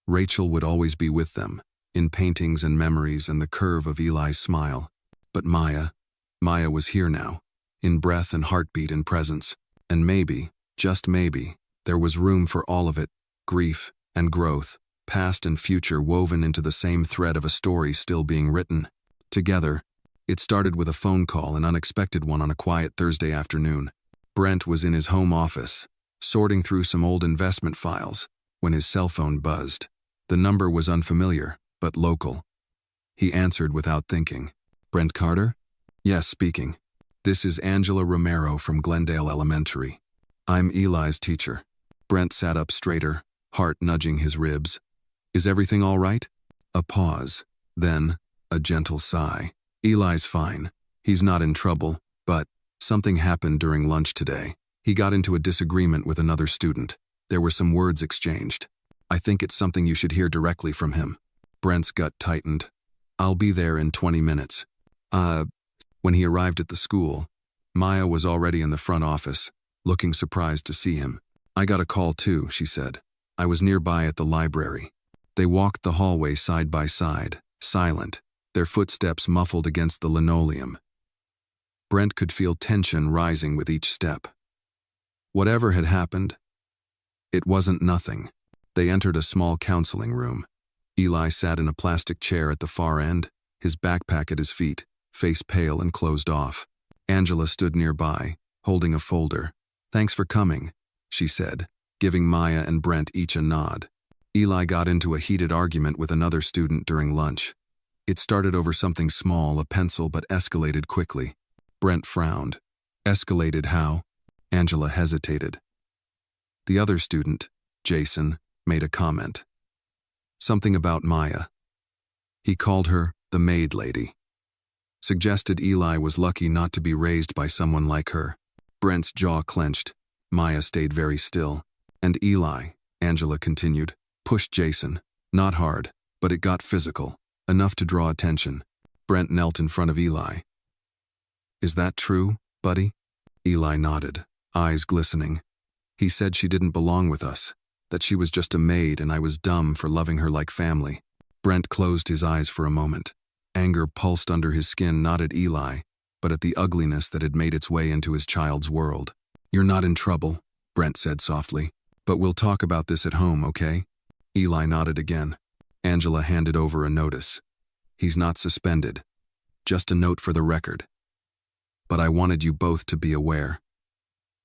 Rachel would always be with them, in paintings and memories and the curve of Eli's smile. But Maya was here now, in breath and heartbeat and presence. And maybe, just maybe, there was room for all of it, grief and growth, past and future woven into the same thread of a story still being written. Together, it started with a phone call, an unexpected one on a quiet Thursday afternoon. Brent was in his home office, sorting through some old investment files, when his cell phone buzzed. The number was unfamiliar, but local. He answered without thinking. Brent Carter? Yes, speaking. This is Angela Romero from Glendale Elementary. I'm Eli's teacher. Brent sat up straighter, heart nudging his ribs. Is everything all right? A pause, then a gentle sigh. Eli's fine. He's not in trouble, but something happened during lunch today. He got into a disagreement with another student. There were some words exchanged. I think it's something you should hear directly from him. Brent's gut tightened. I'll be there in 20 minutes. When he arrived at the school, Maya was already in the front office, looking surprised to see him. I got a call too, she said. I was nearby at the library. They walked the hallway side by side, silent, their footsteps muffled against the linoleum. Brent could feel tension rising with each step. Whatever had happened, it wasn't nothing. They entered a small counseling room. Eli sat in a plastic chair at the far end, his backpack at his feet, face pale and closed off. Angela stood nearby, holding a folder. Thanks for coming, she said, giving Maya and Brent each a nod. Eli got into a heated argument with another student during lunch. It started over something small, a pencil, but escalated quickly. Brent frowned. Escalated how? Angela hesitated. The other student, Jason, made a comment. Something about Maya. He called her the Maid lady. Suggested Eli was lucky not to be raised by someone like her. Brent's jaw clenched. Maya stayed very still. And Eli, Angela continued, pushed Jason. Not hard, but it got physical, enough to draw attention. Brent knelt in front of Eli. Is that true, buddy? Eli nodded, eyes glistening. He said she didn't belong with us, that she was just a maid and I was dumb for loving her like family. Brent closed his eyes for a moment. Anger pulsed under his skin, not at Eli, but at the ugliness that had made its way into his child's world. You're not in trouble, Brent said softly, but we'll talk about this at home, okay? Eli nodded again. Angela handed over a notice. He's not suspended. Just a note for the record. But I wanted you both to be aware.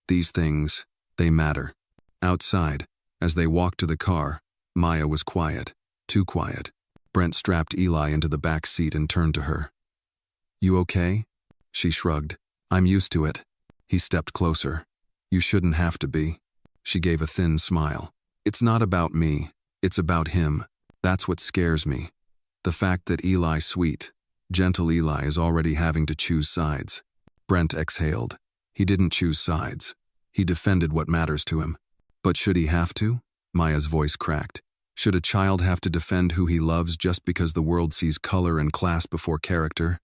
These things, they matter. Outside, as they walked to the car, Maya was quiet, too quiet. Brent strapped Eli into the back seat and turned to her. You okay? She shrugged. I'm used to it. He stepped closer. You shouldn't have to be. She gave a thin smile. It's not about me. It's about him. That's what scares me. The fact that Eli, sweet, gentle Eli, is already having to choose sides. Brent exhaled. He didn't choose sides. He defended what matters to him. But should he have to? Maya's voice cracked. Should a child have to defend who he loves just because the world sees color and class before character?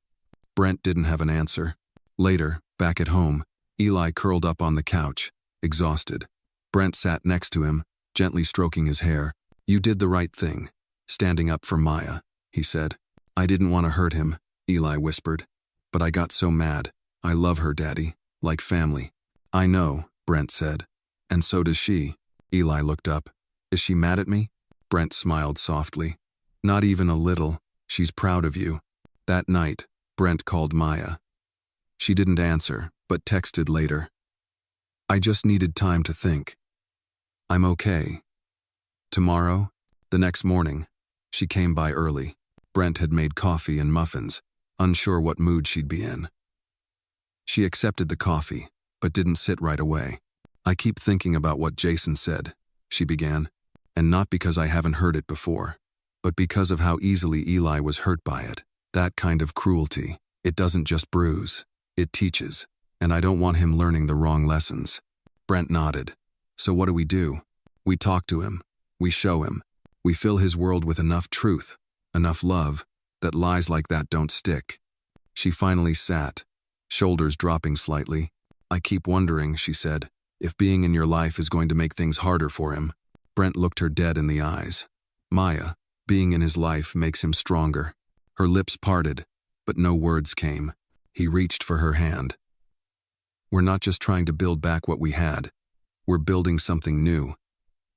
Brent didn't have an answer. Later, back at home, Eli curled up on the couch, exhausted. Brent sat next to him, gently stroking his hair. You did the right thing, standing up for Maya, he said. I didn't want to hurt him, Eli whispered. But I got so mad. I love her, Daddy, like family. I know, Brent said. And so does she. Eli looked up. Is she mad at me? Brent smiled softly. Not even a little. She's proud of you. That night, Brent called Maya. She didn't answer, but texted later. I just needed time to think. I'm okay. Tomorrow, the next morning, she came by early. Brent had made coffee and muffins, unsure what mood she'd be in. She accepted the coffee, but didn't sit right away. I keep thinking about what Jason said, she began. And not because I haven't heard it before, but because of how easily Eli was hurt by it. That kind of cruelty, it doesn't just bruise, it teaches. and I don't want him learning the wrong lessons. Brent nodded. So what do? We talk to him. We show him. We fill his world with enough truth, enough love, that lies like that don't stick. She finally sat, shoulders dropping slightly. I keep wondering, she said, if being in your life is going to make things harder for him. Brent looked her dead in the eyes. Maya, being in his life makes him stronger. Her lips parted, but no words came. He reached for her hand. We're not just trying to build back what we had. We're building something new.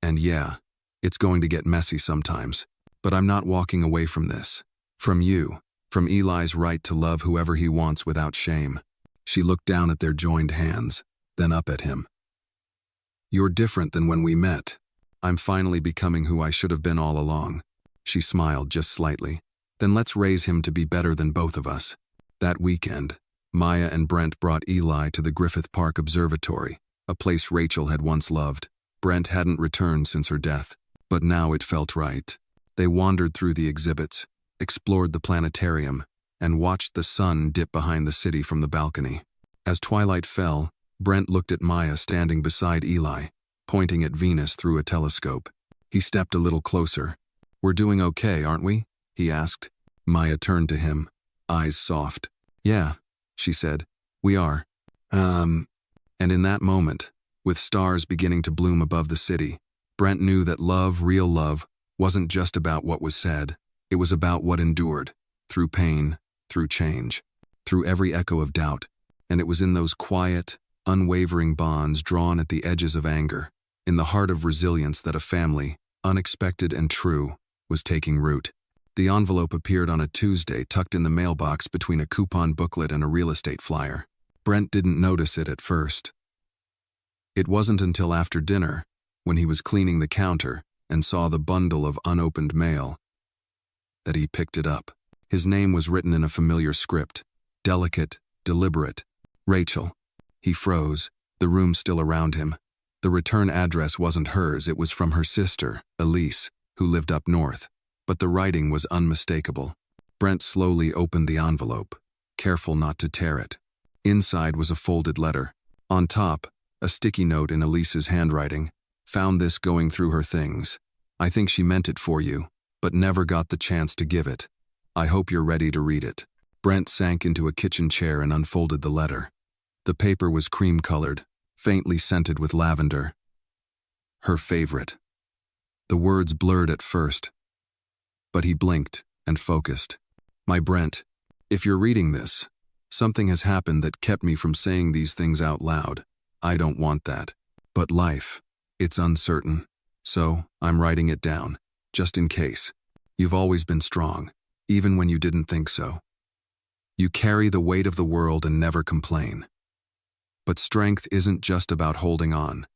And yeah, it's going to get messy sometimes. But I'm not walking away from this. From you. From Eli's right to love whoever he wants without shame. She looked down at their joined hands, then up at him. You're different than when we met. I'm finally becoming who I should have been all along. She smiled just slightly. Then let's raise him to be better than both of us. That weekend, Maya and Brent brought Eli to the Griffith Park Observatory, a place Rachel had once loved. Brent hadn't returned since her death, but now it felt right. They wandered through the exhibits, explored the planetarium, and watched the sun dip behind the city from the balcony. As twilight fell, Brent looked at Maya standing beside Eli, pointing at Venus through a telescope. He stepped a little closer. We're doing okay, aren't we? He asked. Maya turned to him, eyes soft. Yeah, she said. We are. And in that moment, with stars beginning to bloom above the city, Brent knew that love, real love, wasn't just about what was said. It was about what endured, through pain, through change, through every echo of doubt. And it was in those quiet, unwavering bonds drawn at the edges of anger, in the heart of resilience that a family, unexpected and true, was taking root. The envelope appeared on a Tuesday, tucked in the mailbox between a coupon booklet and a real estate flyer. Brent didn't notice it at first. It wasn't until after dinner, when he was cleaning the counter and saw the bundle of unopened mail, that he picked it up. His name was written in a familiar script, delicate, deliberate. Rachel. He froze, the room still around him. The return address wasn't hers, it was from her sister, Elise, who lived up north. But the writing was unmistakable. Brent slowly opened the envelope, careful not to tear it. Inside was a folded letter. On top, a sticky note in Elise's handwriting. Found this going through her things. I think she meant it for you, but never got the chance to give it. I hope you're ready to read it. Brent sank into a kitchen chair and unfolded the letter. The paper was cream-colored, faintly scented with lavender. Her favorite. The words blurred at first, but he blinked and focused. My Brent, if you're reading this, something has happened that kept me from saying these things out loud. I don't want that. But life, it's uncertain. So, I'm writing it down, just in case. You've always been strong, even when you didn't think so. You carry the weight of the world and never complain. But strength isn't just about holding on.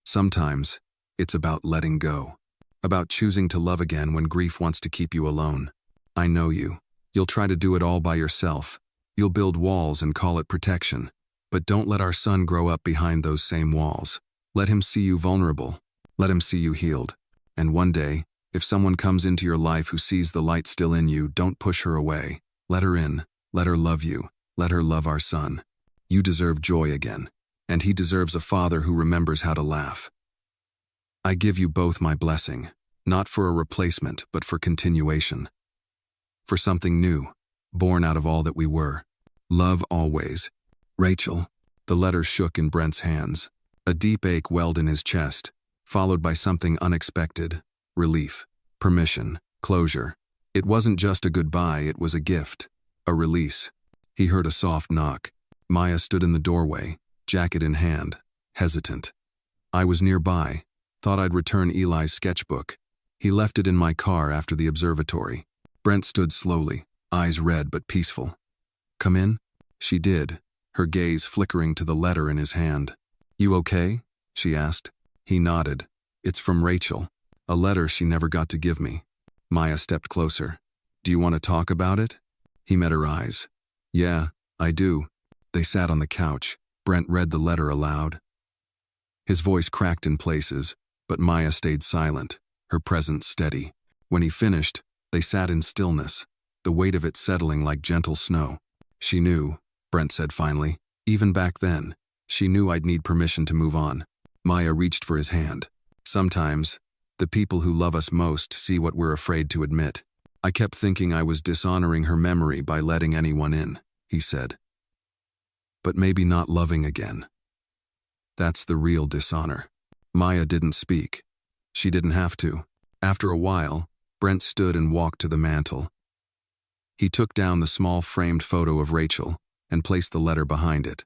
Sometimes, it's about letting go. About choosing to love again when grief wants to keep you alone. I know you. You'll try to do it all by yourself. You'll build walls and call it protection. But don't let our son grow up behind those same walls. Let him see you vulnerable. Let him see you healed. And one day, if someone comes into your life who sees the light still in you, don't push her away. Let her in. Let her love you. Let her love our son. You deserve joy again. And he deserves a father who remembers how to laugh. I give you both my blessing, not for a replacement, but for continuation. For something new, born out of all that we were. Love always. Rachel. The letter shook in Brent's hands. A deep ache welled in his chest, followed by something unexpected. Relief. Permission. Closure. It wasn't just a goodbye, it was a gift. A release. He heard a soft knock. Maya stood in the doorway, jacket in hand, hesitant. I was nearby. Thought I'd return Eli's sketchbook. He left it in my car after the observatory. Brent stood slowly, eyes red but peaceful. Come in? She did, her gaze flickering to the letter in his hand. You okay? She asked. He nodded. It's from Rachel. A letter she never got to give me. Maya stepped closer. Do you want to talk about it? He met her eyes. Yeah, I do. They sat on the couch. Brent read the letter aloud. His voice cracked in places, but Maya stayed silent, her presence steady. When he finished, they sat in stillness, the weight of it settling like gentle snow. She knew, Brent said finally. Even back then, she knew I'd need permission to move on. Maya reached for his hand. Sometimes, the people who love us most see what we're afraid to admit. I kept thinking I was dishonoring her memory by letting anyone in, he said. But maybe not loving again. That's the real dishonor. Maya didn't speak. She didn't have to. After a while, Brent stood and walked to the mantel. He took down the small framed photo of Rachel and placed the letter behind it.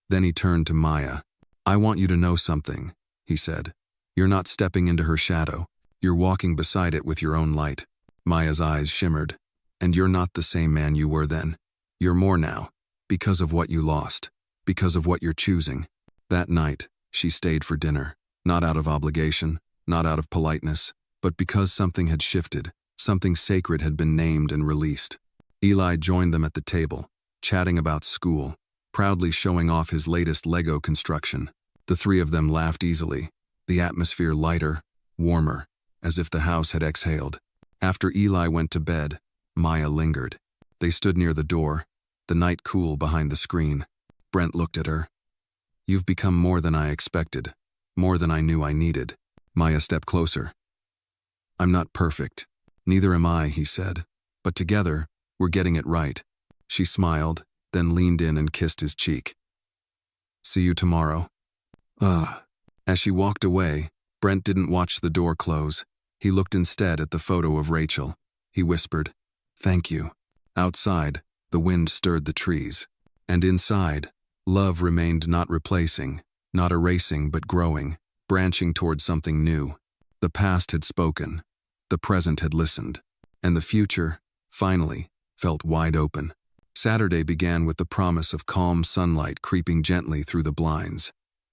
Then he turned to Maya. I want you to know something, he said. You're not stepping into her shadow. You're walking beside it with your own light. Maya's eyes shimmered. And you're not the same man you were then. You're more now, because of what you lost, because of what you're choosing. That night, she stayed for dinner, not out of obligation, not out of politeness, but because something had shifted, something sacred had been named and released. Eli joined them at the table, chatting about school, proudly showing off his latest Lego construction. The three of them laughed easily, the atmosphere lighter, warmer, as if the house had exhaled. After Eli went to bed, Maya lingered. They stood near the door, the night cool behind the screen. Brent looked at her. You've become more than I expected, more than I knew I needed. Maya stepped closer. I'm not perfect. Neither am I, he said. But together, we're getting it right. She smiled, then leaned in and kissed his cheek. See you tomorrow. As she walked away, Brent didn't watch the door close. He looked instead at the photo of Rachel. He whispered, Thank you. Outside, the wind stirred the trees. And inside, love remained not replacing, not erasing but growing, branching toward something new. The past had spoken. The present had listened. And the future, finally, felt wide open. Saturday began with the promise of calm sunlight creeping gently through the blinds,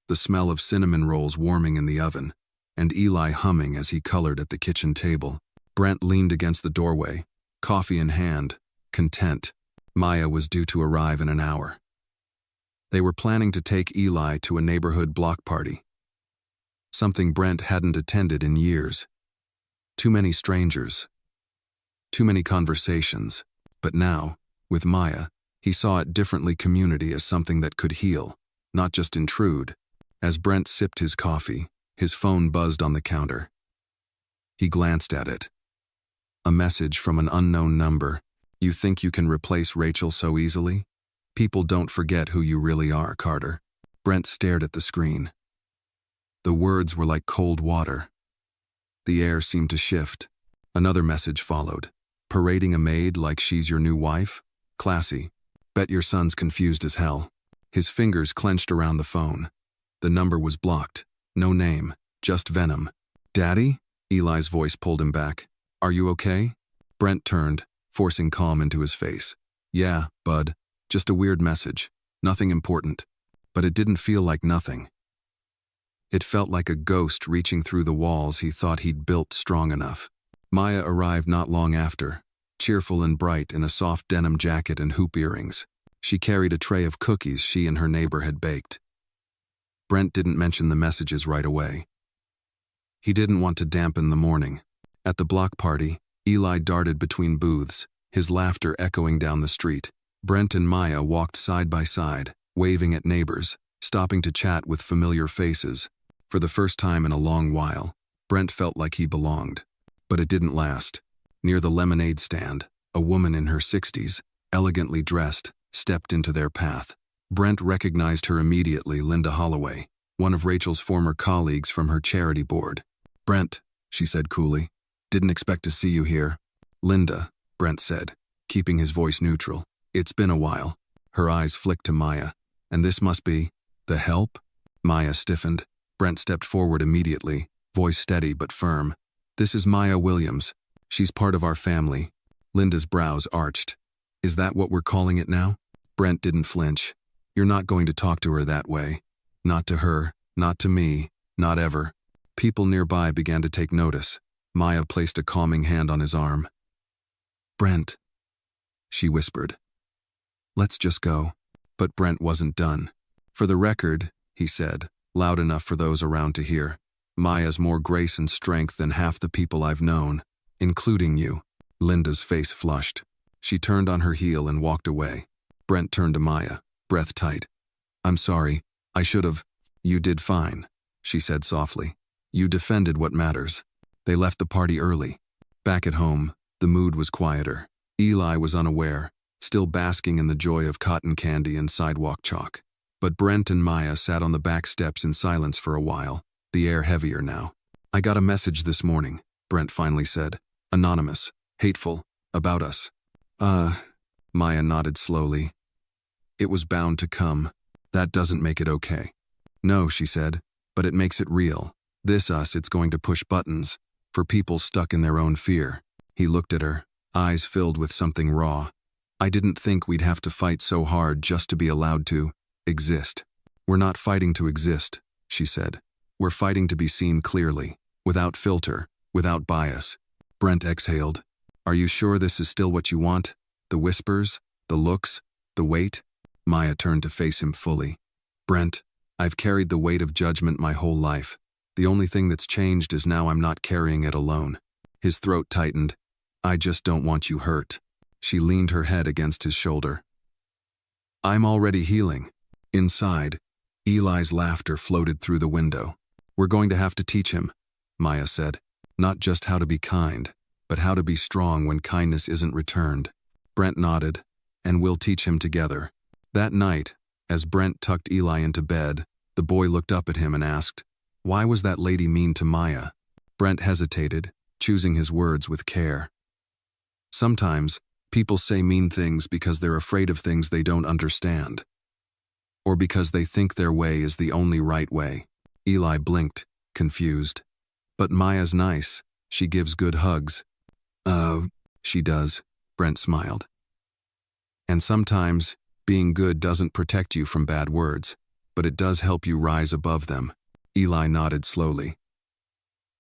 the smell of cinnamon rolls warming in the oven, and Eli humming as he colored at the kitchen table. Brent leaned against the doorway, coffee in hand, content. Maya was due to arrive in an hour. They were planning to take Eli to a neighborhood block party. Something Brent hadn't attended in years. Too many strangers. Too many conversations. But now, with Maya, he saw it differently. Community as something that could heal, not just intrude. As Brent sipped his coffee, his phone buzzed on the counter. He glanced at it. A message from an unknown number. You think you can replace Rachel so easily? People don't forget who you really are, Carter. Brent stared at the screen. The words were like cold water. The air seemed to shift. Another message followed. Parading a maid like she's your new wife? Classy. Bet your son's confused as hell. His fingers clenched around the phone. The number was blocked. No name, just venom. Daddy? Eli's voice pulled him back. Are you okay? Brent turned, forcing calm into his face. Yeah, bud. Just a weird message. Nothing important. But it didn't feel like nothing. It felt like a ghost reaching through the walls he thought he'd built strong enough. Maya arrived not long after, cheerful and bright in a soft denim jacket and hoop earrings. She carried a tray of cookies she and her neighbor had baked. Brent didn't mention the messages right away. He didn't want to dampen the morning. At the block party, Eli darted between booths, his laughter echoing down the street. Brent and Maya walked side by side, waving at neighbors, stopping to chat with familiar faces. For the first time in a long while, Brent felt like he belonged. But it didn't last. Near the lemonade stand, a woman in her 60s, elegantly dressed, stepped into their path. Brent recognized her immediately. Linda Holloway, one of Rachel's former colleagues from her charity board. Brent, she said coolly, didn't expect to see you here. Linda, Brent said, keeping his voice neutral. It's been a while. Her eyes flicked to Maya. And this must be the help? Maya stiffened. Brent stepped forward immediately, voice steady but firm. This is Maya Williams. She's part of our family. Linda's brows arched. Is that what we're calling it now? Brent didn't flinch. You're not going to talk to her that way. Not to her, not to me, not ever. People nearby began to take notice. Maya placed a calming hand on his arm. Brent, she whispered. Let's just go. But Brent wasn't done. For the record, he said, loud enough for those around to hear, Maya's more grace and strength than half the people I've known, including you. Linda's face flushed. She turned on her heel and walked away. Brent turned to Maya. breath tight. I'm sorry, I should've. You did fine, she said softly. You defended what matters. They left the party early. Back at home, the mood was quieter. Eli was unaware, still basking in the joy of cotton candy and sidewalk chalk. But Brent and Maya sat on the back steps in silence for a while, the air heavier now. I got a message this morning, Brent finally said. Anonymous, hateful, about us. Maya nodded slowly. It was bound to come. That doesn't make it okay. No, she said, but it makes it real. This us, it's going to push buttons, for people stuck in their own fear. He looked at her, eyes filled with something raw. I didn't think we'd have to fight so hard just to be allowed to exist. We're not fighting to exist, she said. We're fighting to be seen clearly, without filter, without bias. Brent exhaled. Are you sure this is still what you want? The whispers, the looks, the weight? Maya turned to face him fully. Brent, I've carried the weight of judgment my whole life. The only thing that's changed is now I'm not carrying it alone. His throat tightened. I just don't want you hurt. She leaned her head against his shoulder. I'm already healing. Inside, Eli's laughter floated through the window. We're going to have to teach him, Maya said. Not just how to be kind, but how to be strong when kindness isn't returned. Brent nodded, and we'll teach him together. That night, as Brent tucked Eli into bed, the boy looked up at him and asked, why was that lady mean to Maya? Brent hesitated, choosing his words with care. Sometimes, people say mean things because they're afraid of things they don't understand. Or because they think their way is the only right way. Eli blinked, confused. But Maya's nice. She gives good hugs. She does, Brent smiled. And sometimes, being good doesn't protect you from bad words, but it does help you rise above them. Eli nodded slowly.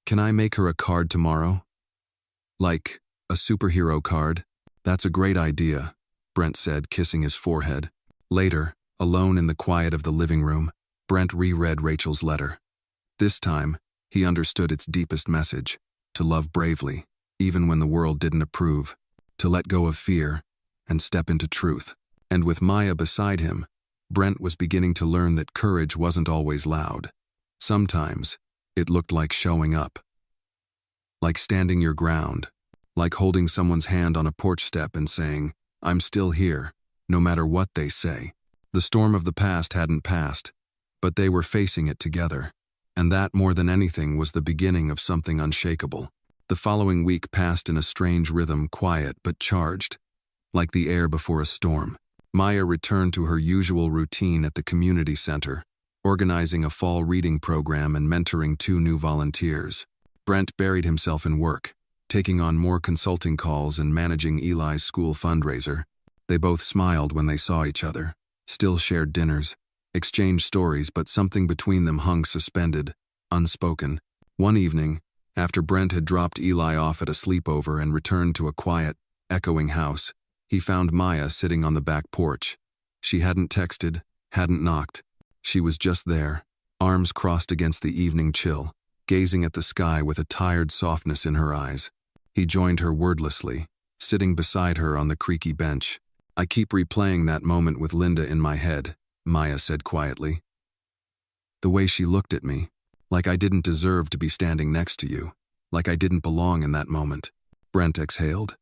Can I make her a card tomorrow? Like, a superhero card? That's a great idea, Brent said, kissing his forehead. Later, alone in the quiet of the living room, Brent reread Rachel's letter. This time, he understood its deepest message: to love bravely, even when the world didn't approve, to let go of fear, and step into truth. And with Maya beside him, Brent was beginning to learn that courage wasn't always loud. Sometimes, it looked like showing up. Like standing your ground. Like holding someone's hand on a porch step and saying, I'm still here, no matter what they say. The storm of the past hadn't passed, but they were facing it together. And that, more than anything, was the beginning of something unshakable. The following week passed in a strange rhythm, quiet but charged, like the air before a storm. Maya returned to her usual routine at the community center, organizing a fall reading program and mentoring 2 new volunteers. Brent buried himself in work, taking on more consulting calls and managing Eli's school fundraiser. They both smiled when they saw each other, still shared dinners, exchanged stories, but something between them hung suspended, unspoken. One evening, after Brent had dropped Eli off at a sleepover and returned to a quiet, echoing house, he found Maya sitting on the back porch. She hadn't texted, hadn't knocked. She was just there, arms crossed against the evening chill, gazing at the sky with a tired softness in her eyes. He joined her wordlessly, sitting beside her on the creaky bench. I keep replaying that moment with Linda in my head, Maya said quietly. The way she looked at me, like I didn't deserve to be standing next to you, like I didn't belong in that moment. Brent exhaled.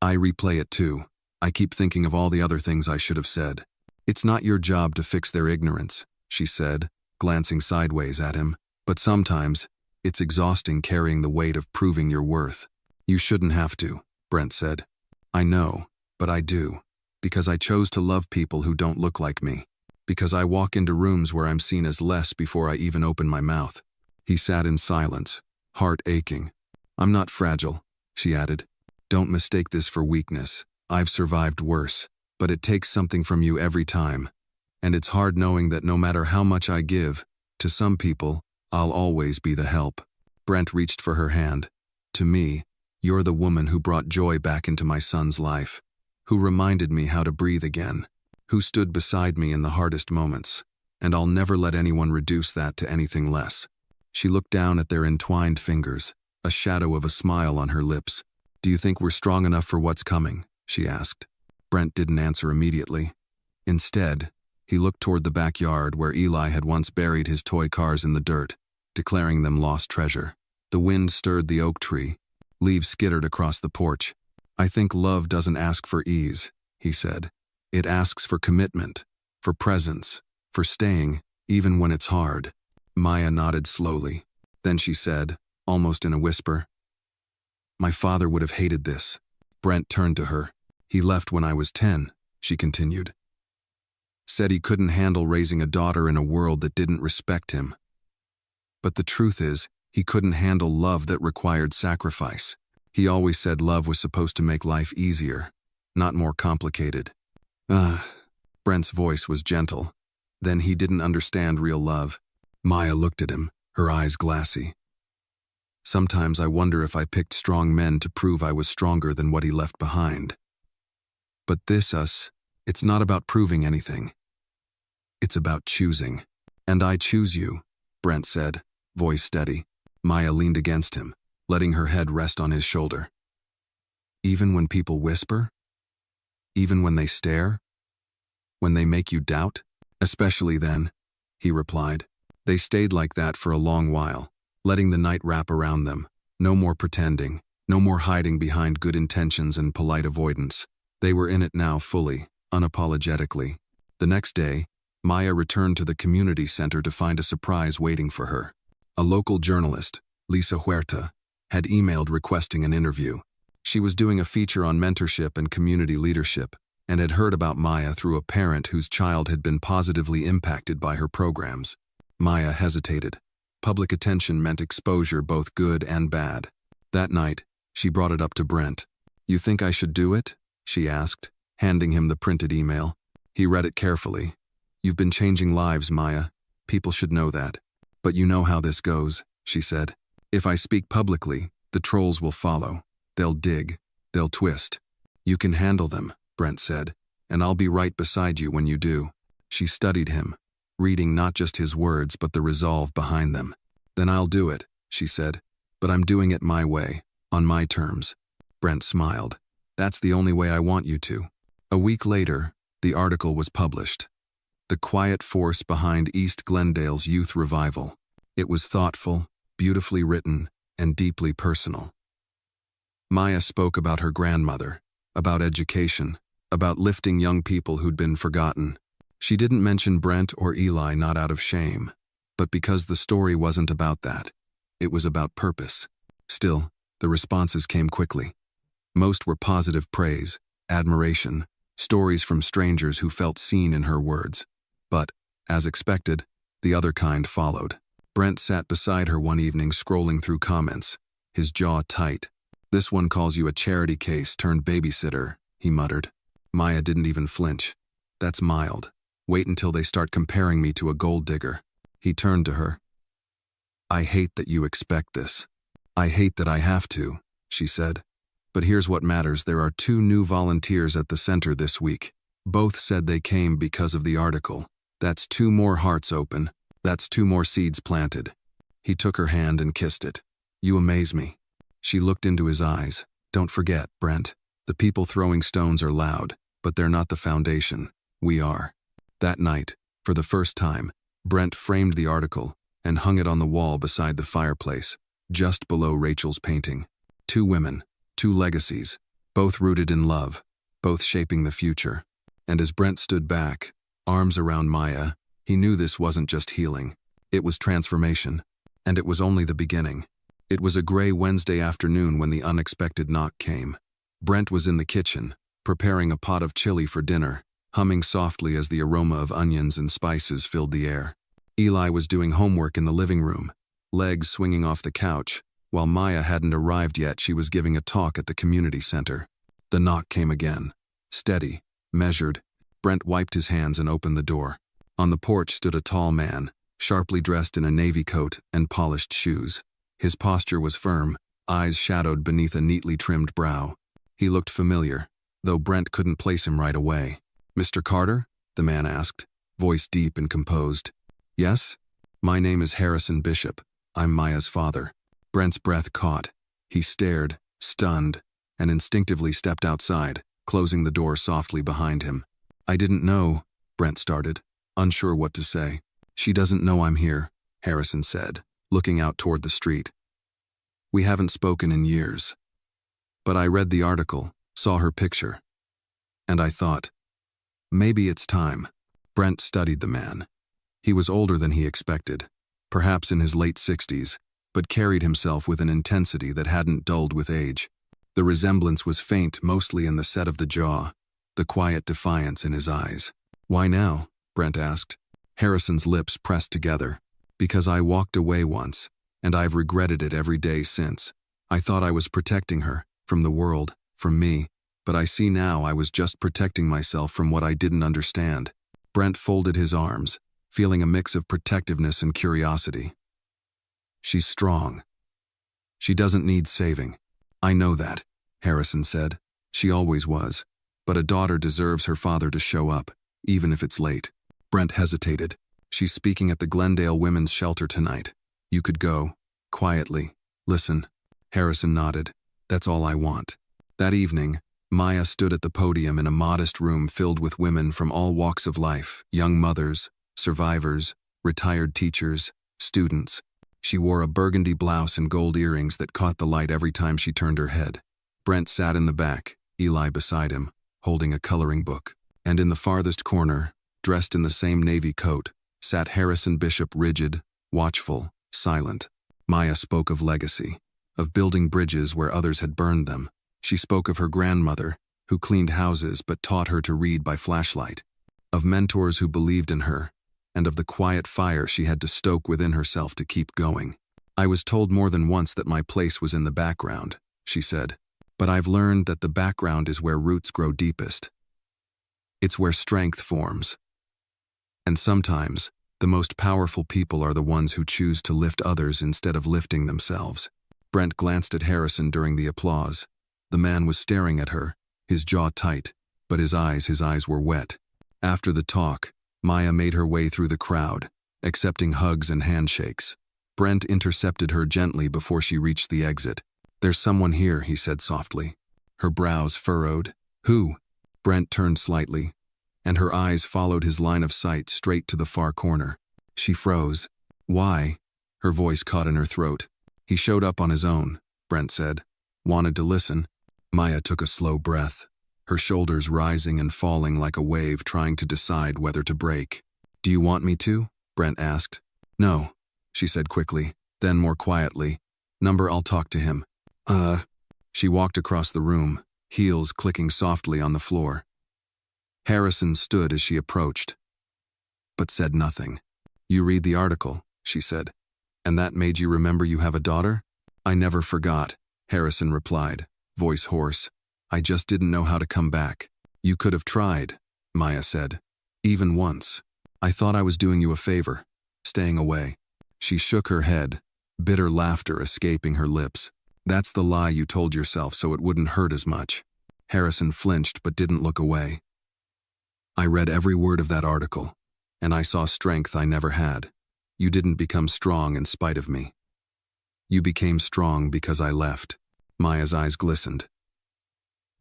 I replay it too. I keep thinking of all the other things I should have said. It's not your job to fix their ignorance, she said, glancing sideways at him. But sometimes, it's exhausting carrying the weight of proving your worth. You shouldn't have to, Brent said. I know, but I do. Because I chose to love people who don't look like me. Because I walk into rooms where I'm seen as less before I even open my mouth. He sat in silence, heart aching. I'm not fragile, she added. Don't mistake this for weakness. I've survived worse, but it takes something from you every time. And it's hard knowing that no matter how much I give, to some people, I'll always be the help. Brent reached for her hand. To me, you're the woman who brought joy back into my son's life, who reminded me how to breathe again, who stood beside me in the hardest moments, and I'll never let anyone reduce that to anything less. She looked down at their entwined fingers, a shadow of a smile on her lips. Do you think we're strong enough for what's coming? She asked. Brent didn't answer immediately. Instead, He looked toward the backyard where Eli had once buried his toy cars in the dirt, declaring them lost treasure. The wind stirred the oak tree. Leaves skittered across the porch. "I think love doesn't ask for ease," he said. "It asks for commitment, for presence, for staying, even when it's hard." Maya nodded slowly. Then she said, almost in a whisper, "My father would have hated this." Brent turned to her. "He left when I was 10, she continued. Said he couldn't handle raising a daughter in a world that didn't respect him. But the truth is, he couldn't handle love that required sacrifice. He always said love was supposed to make life easier, not more complicated." Brent's voice was gentle. Then he didn't understand real love. Maya looked at him, her eyes glassy. "Sometimes I wonder if I picked strong men to prove I was stronger than what he left behind. But it's not about proving anything. It's about choosing. And I choose you," Brent said, voice steady. Maya leaned against him, letting her head rest on his shoulder. "Even when people whisper? Even when they stare? When they make you doubt?" "Especially then," he replied. They stayed like that for a long while, letting the night wrap around them. No more pretending, no more hiding behind good intentions and polite avoidance. They were in it now fully, unapologetically. The next day, Maya returned to the community center to find a surprise waiting for her. A local journalist, Lisa Huerta, had emailed requesting an interview. She was doing a feature on mentorship and community leadership, and had heard about Maya through a parent whose child had been positively impacted by her programs. Maya hesitated. Public attention meant exposure, both good and bad. That night, she brought it up to Brent. "You think I should do it?" she asked, handing him the printed email. He read it carefully. "You've been changing lives, Maya. People should know that. But you know how this goes," she said. "If I speak publicly, the trolls will follow. They'll dig. They'll twist. You can handle them," Brent said, "and I'll be right beside you when you do." She studied him, reading not just his words but the resolve behind them. "Then I'll do it," she said, "but I'm doing it my way, on my terms." Brent smiled. "That's the only way I want you to." A week later, the article was published. The quiet force behind East Glendale's youth revival. It was thoughtful, beautifully written, and deeply personal. Maya spoke about her grandmother, about education, about lifting young people who'd been forgotten. She didn't mention Brent or Eli, not out of shame, but because the story wasn't about that. It was about purpose. Still, the responses came quickly. Most were positive praise, admiration, stories from strangers who felt seen in her words. But, as expected, the other kind followed. Brent sat beside her one evening scrolling through comments, his jaw tight. "This one calls you a charity case turned babysitter," he muttered. Maya didn't even flinch. "That's mild. Wait until they start comparing me to a gold digger." He turned to her. "I hate that you expect this. I hate that I have to," she said. "But here's what matters. There are 2 new volunteers at the center this week. Both said they came because of the article. That's 2 more hearts open. That's 2 more seeds planted." He took her hand and kissed it. "You amaze me." She looked into his eyes. "Don't forget, Brent, the people throwing stones are loud, but they're not the foundation. We are." That night, for the first time, Brent framed the article and hung it on the wall beside the fireplace, just below Rachel's painting. 2 women, 2 legacies, both rooted in love, both shaping the future. And as Brent stood back, arms around Maya, he knew this wasn't just healing. It was transformation. And it was only the beginning. It was a gray Wednesday afternoon when the unexpected knock came. Brent was in the kitchen, preparing a pot of chili for dinner, humming softly as the aroma of onions and spices filled the air. Eli was doing homework in the living room, legs swinging off the couch. While Maya hadn't arrived yet, she was giving a talk at the community center. The knock came again. Steady, measured. Brent wiped his hands and opened the door. On the porch stood a tall man, sharply dressed in a navy coat and polished shoes. His posture was firm, eyes shadowed beneath a neatly trimmed brow. He looked familiar, though Brent couldn't place him right away. "Mr. Carter?" the man asked, voice deep and composed. "Yes? My name is Harrison Bishop. I'm Maya's father." Brent's breath caught. He stared, stunned, and instinctively stepped outside, closing the door softly behind him. "I didn't know," Brent started. unsure what to say. "She doesn't know I'm here," Harrison said, looking out toward the street. "We haven't spoken in years. But I read the article, saw her picture. And I thought, maybe it's time." Brent studied the man. He was older than he expected, perhaps in his late 60s, but carried himself with an intensity that hadn't dulled with age. The resemblance was faint, mostly in the set of the jaw, the quiet defiance in his eyes. "Why now?" Brent asked. Harrison's lips pressed together. "Because I walked away once, and I've regretted it every day since. I thought I was protecting her, from the world, from me, but I see now I was just protecting myself from what I didn't understand." Brent folded his arms, feeling a mix of protectiveness and curiosity. "She's strong. She doesn't need saving." "I know that," Harrison said. "She always was. But a daughter deserves her father to show up, even if it's late." Brent hesitated. "She's speaking at the Glendale Women's Shelter tonight. You could go, quietly, listen." Harrison nodded. "That's all I want." That evening, Maya stood at the podium in a modest room filled with women from all walks of life, young mothers, survivors, retired teachers, students. She wore a burgundy blouse and gold earrings that caught the light every time she turned her head. Brent sat in the back, Eli beside him, holding a coloring book. And in the farthest corner, dressed in the same navy coat, sat Harrison Bishop, rigid, watchful, silent. Maya spoke of legacy, of building bridges where others had burned them. She spoke of her grandmother, who cleaned houses but taught her to read by flashlight, of mentors who believed in her, and of the quiet fire she had to stoke within herself to keep going. "I was told more than once that my place was in the background," she said, "but I've learned that the background is where roots grow deepest. It's where strength forms. And sometimes, the most powerful people are the ones who choose to lift others instead of lifting themselves." Brent glanced at Harrison during the applause. The man was staring at her, his jaw tight, but his eyes were wet. After the talk, Maya made her way through the crowd, accepting hugs and handshakes. Brent intercepted her gently before she reached the exit. "There's someone here," he said softly. Her brows furrowed. "Who?" Brent turned slightly, and her eyes followed his line of sight straight to the far corner. She froze. "Why?" Her voice caught in her throat. "He showed up on his own," Brent said. "Wanted to listen." Maya took a slow breath, her shoulders rising and falling like a wave trying to decide whether to break. "Do you want me to?" Brent asked. "No," she said quickly, then more quietly. "Number, I'll talk to him." She walked across the room, heels clicking softly on the floor. Harrison stood as she approached, but said nothing. "You read the article," she said, "and that made you remember you have a daughter?" "I never forgot," Harrison replied, voice hoarse. "I just didn't know how to come back." "You could have tried," Maya said. "Even once. I thought I was doing you a favor, staying away." She shook her head, bitter laughter escaping her lips. "That's the lie you told yourself so it wouldn't hurt as much." Harrison flinched but didn't look away. "I read every word of that article, and I saw strength I never had. You didn't become strong in spite of me. You became strong because I left." Maya's eyes glistened.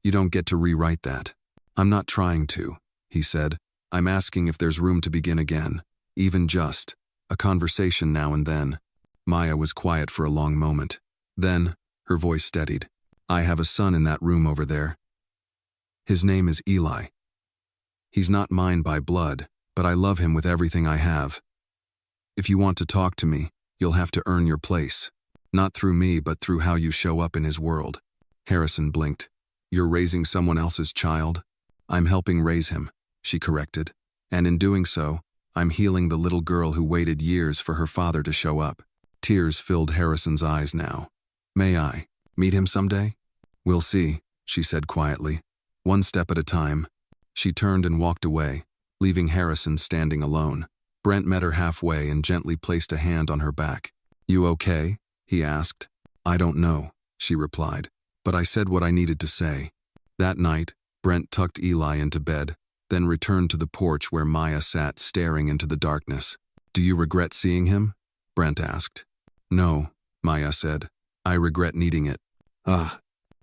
"You don't get to rewrite that." "I'm not trying to," he said. "I'm asking if there's room to begin again, even just a conversation now and then." Maya was quiet for a long moment. Then, her voice steadied. "I have a son in that room over there. His name is Eli. He's not mine by blood, but I love him with everything I have. If you want to talk to me, you'll have to earn your place. Not through me, but through how you show up in his world." Harrison blinked. "You're raising someone else's child?" "I'm helping raise him," she corrected. "And in doing so, I'm healing the little girl who waited years for her father to show up." Tears filled Harrison's eyes now. "May I meet him someday?" "We'll see," she said quietly. "One step at a time." She turned and walked away, leaving Harrison standing alone. Brent met her halfway and gently placed a hand on her back. "You okay?" he asked. "I don't know," she replied, "but I said what I needed to say." That night, Brent tucked Eli into bed, then returned to the porch where Maya sat staring into the darkness. "Do you regret seeing him?" Brent asked. "No," Maya said. "I regret needing it."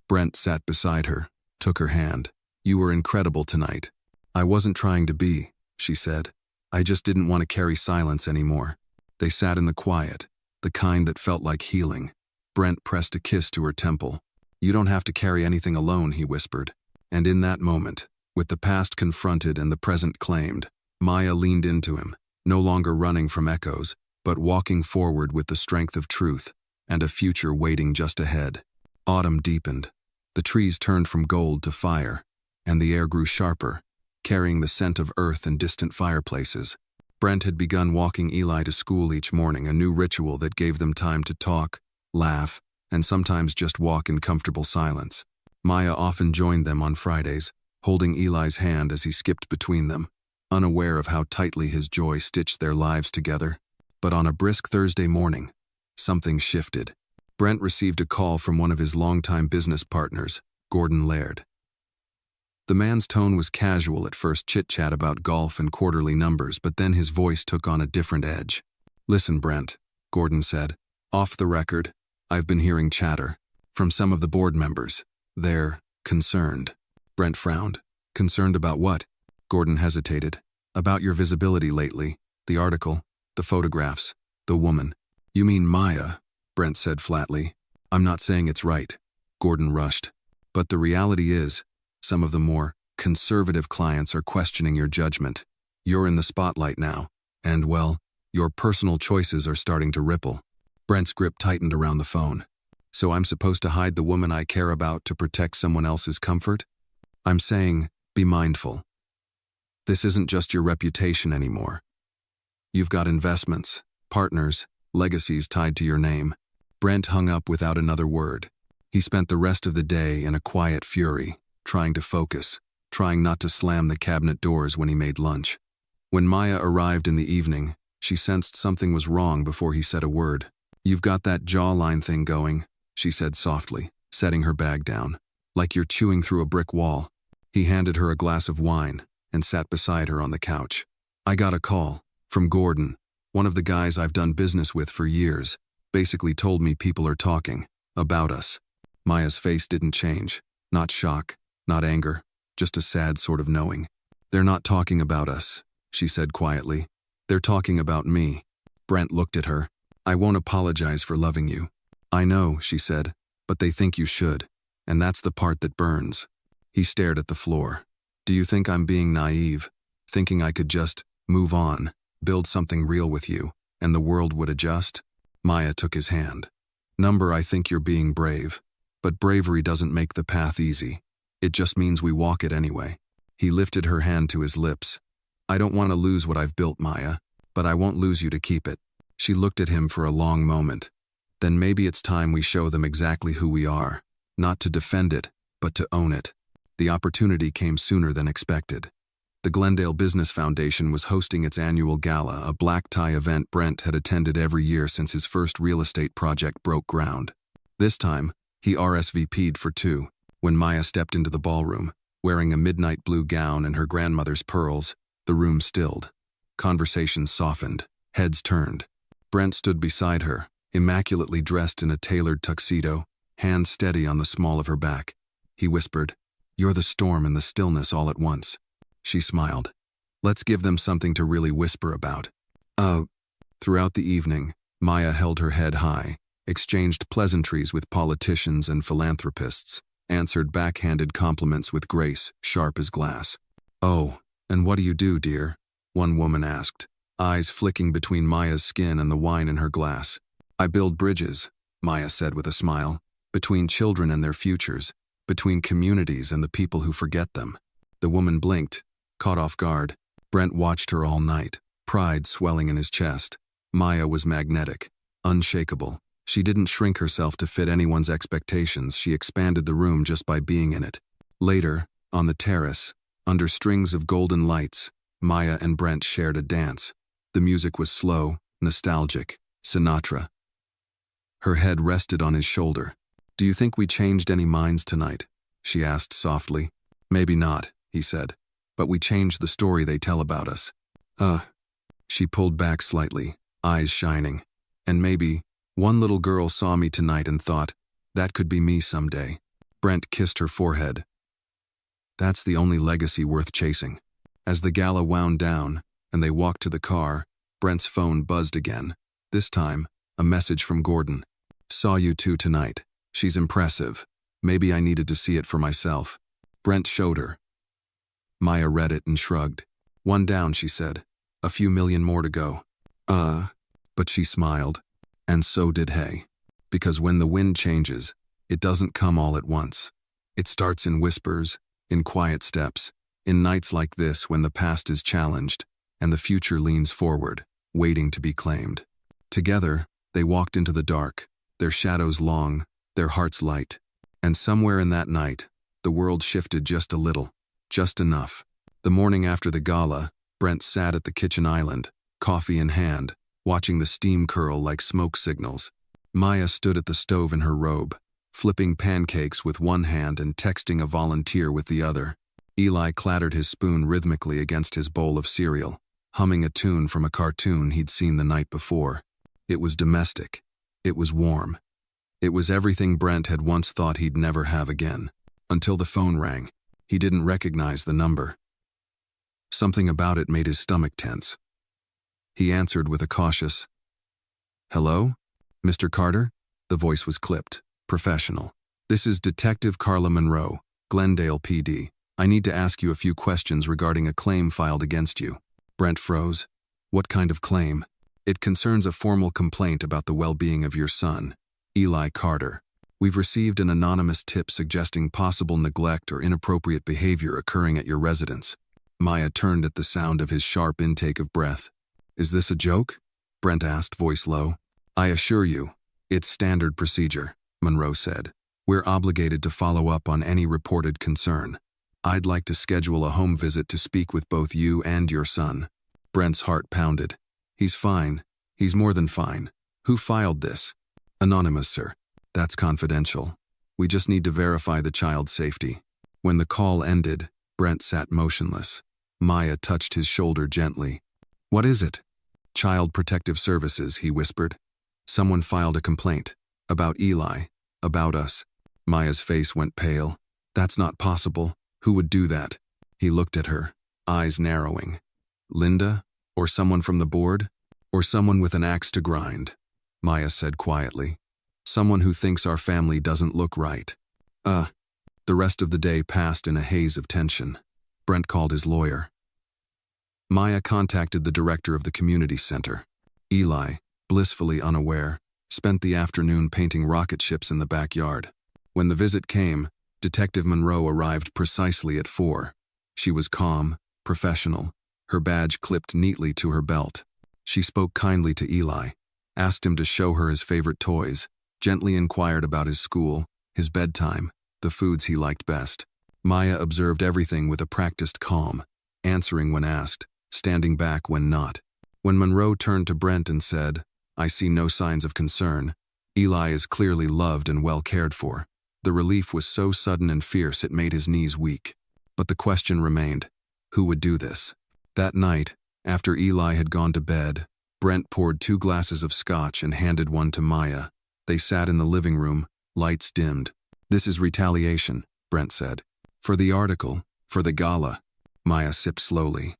Brent sat beside her, took her hand. "You were incredible tonight." "I wasn't trying to be," she said. I just didn't want to carry silence anymore. They sat in the quiet, the kind that felt like healing. Brent pressed a kiss to her temple. You don't have to carry anything alone, he whispered. And in that moment, with the past confronted and the present claimed, Maya leaned into him, no longer running from echoes, but walking forward with the strength of truth, and a future waiting just ahead. Autumn deepened. The trees turned from gold to fire, and the air grew sharper, carrying the scent of earth and distant fireplaces. Brent had begun walking Eli to school each morning, a new ritual that gave them time to talk, laugh, and sometimes just walk in comfortable silence. Maya often joined them on Fridays, holding Eli's hand as he skipped between them, unaware of how tightly his joy stitched their lives together. But on a brisk Thursday morning, something shifted. Brent received a call from one of his longtime business partners, Gordon Laird. The man's tone was casual at first, chit-chat about golf and quarterly numbers, but then his voice took on a different edge. Listen, Brent, Gordon said. Off the record, I've been hearing chatter from some of the board members. They're concerned. Brent frowned. Concerned about what? Gordon hesitated. About your visibility lately, the article, the photographs, the woman. You mean Maya, Brent said flatly. I'm not saying it's right, Gordon rushed. But the reality is, some of the more conservative clients are questioning your judgment. You're in the spotlight now, and, well, your personal choices are starting to ripple. Brent's grip tightened around the phone. So I'm supposed to hide the woman I care about to protect someone else's comfort? I'm saying, be mindful. This isn't just your reputation anymore. You've got investments, partners, legacies tied to your name. Brent hung up without another word. He spent the rest of the day in a quiet fury, trying to focus, trying not to slam the cabinet doors when he made lunch. When Maya arrived in the evening, she sensed something was wrong before he said a word. You've got that jawline thing going, she said softly, setting her bag down. Like you're chewing through a brick wall. He handed her a glass of wine and sat beside her on the couch. I got a call from Gordon, one of the guys I've done business with for years, basically told me people are talking about us. Maya's face didn't change. Not shock, not anger, just a sad sort of knowing. They're not talking about us, she said quietly. They're talking about me. Brent looked at her. I won't apologize for loving you. I know, she said, but they think you should. And that's the part that burns. He stared at the floor. Do you think I'm being naive, thinking I could just move on, build something real with you, and the world would adjust? Maya took his hand. I think you're being brave. But bravery doesn't make the path easy. It just means we walk it anyway. He lifted her hand to his lips. I don't want to lose what I've built, Maya, but I won't lose you to keep it. She looked at him for a long moment. Then maybe it's time we show them exactly who we are. Not to defend it, but to own it. The opportunity came sooner than expected. The Glendale Business Foundation was hosting its annual gala, a black tie event Brent had attended every year since his first real estate project broke ground. This time, he RSVP'd for two. When Maya stepped into the ballroom, wearing a midnight blue gown and her grandmother's pearls, the room stilled. Conversations softened, heads turned. Brent stood beside her, immaculately dressed in a tailored tuxedo, hands steady on the small of her back. He whispered, You're the storm and the stillness all at once. She smiled. Let's give them something to really whisper about. Throughout the evening, Maya held her head high, exchanged pleasantries with politicians and philanthropists, answered backhanded compliments with grace, sharp as glass. Oh, and what do you do, dear? One woman asked, eyes flicking between Maya's skin and the wine in her glass. I build bridges, Maya said with a smile, between children and their futures, between communities and the people who forget them. The woman blinked, caught off guard. Brent watched her all night, pride swelling in his chest. Maya was magnetic, unshakable. She didn't shrink herself to fit anyone's expectations. She expanded the room just by being in it. Later, on the terrace, under strings of golden lights, Maya and Brent shared a dance. The music was slow, nostalgic, Sinatra. Her head rested on his shoulder. Do you think we changed any minds tonight? She asked softly. Maybe not, he said. But we changed the story they tell about us. She pulled back slightly, eyes shining. And maybe, one little girl saw me tonight and thought, that could be me someday. Brent kissed her forehead. That's the only legacy worth chasing. As the gala wound down, and they walked to the car. Brent's phone buzzed again. This time, a message from Gordon. Saw you two tonight. She's impressive. Maybe I needed to see it for myself. Brent showed her. Maya read it and shrugged. One down, she said. A few million more to go. But she smiled. And so did Hay. Because when the wind changes, it doesn't come all at once. It starts in whispers, in quiet steps, in nights like this when the past is challenged and the future leans forward, waiting to be claimed. Together, they walked into the dark, their shadows long, their hearts light. And somewhere in that night, the world shifted just a little, just enough. The morning after the gala, Brent sat at the kitchen island, coffee in hand, watching the steam curl like smoke signals. Maya stood at the stove in her robe, flipping pancakes with one hand and texting a volunteer with the other. Eli clattered his spoon rhythmically against his bowl of cereal, humming a tune from a cartoon he'd seen the night before. It was domestic. It was warm. It was everything Brent had once thought he'd never have again. Until the phone rang. He didn't recognize the number. Something about it made his stomach tense. He answered with a cautious, "Hello? Mr. Carter?" The voice was clipped, professional. "This is Detective Carla Monroe, Glendale PD. I need to ask you a few questions regarding a claim filed against you." Brent froze. "What kind of claim?" "It concerns a formal complaint about the well-being of your son, Eli Carter. We've received an anonymous tip suggesting possible neglect or inappropriate behavior occurring at your residence." Maya turned at the sound of his sharp intake of breath. "Is this a joke?" Brent asked, voice low. "I assure you, it's standard procedure," Monroe said. "We're obligated to follow up on any reported concern. I'd like to schedule a home visit to speak with both you and your son." Brent's heart pounded. "He's fine. He's more than fine. Who filed this?" "Anonymous, sir. That's confidential. We just need to verify the child's safety." When the call ended, Brent sat motionless. Maya touched his shoulder gently. "What is it?" "Child Protective Services," he whispered. "Someone filed a complaint. About Eli. About us." Maya's face went pale. "That's not possible. Who would do that?" He looked at her, eyes narrowing. "Linda? Or someone from the board? Or someone with an axe to grind?" Maya said quietly. "Someone who thinks our family doesn't look right." The rest of the day passed in a haze of tension. Brent called his lawyer. Maya contacted the director of the community center. Eli, blissfully unaware, spent the afternoon painting rocket ships in the backyard. When the visit came, Detective Monroe arrived precisely at 4. She was calm, professional, her badge clipped neatly to her belt. She spoke kindly to Eli, asked him to show her his favorite toys, gently inquired about his school, his bedtime, the foods he liked best. Maya observed everything with a practiced calm, answering when asked, standing back when not. When Monroe turned to Brent and said, "I see no signs of concern. Eli is clearly loved and well cared for," the relief was so sudden and fierce it made his knees weak. But the question remained, who would do this? That night, after Eli had gone to bed, Brent poured 2 glasses of scotch and handed one to Maya. They sat in the living room, lights dimmed. "This is retaliation," Brent said. "For the article, for the gala." Maya sipped slowly.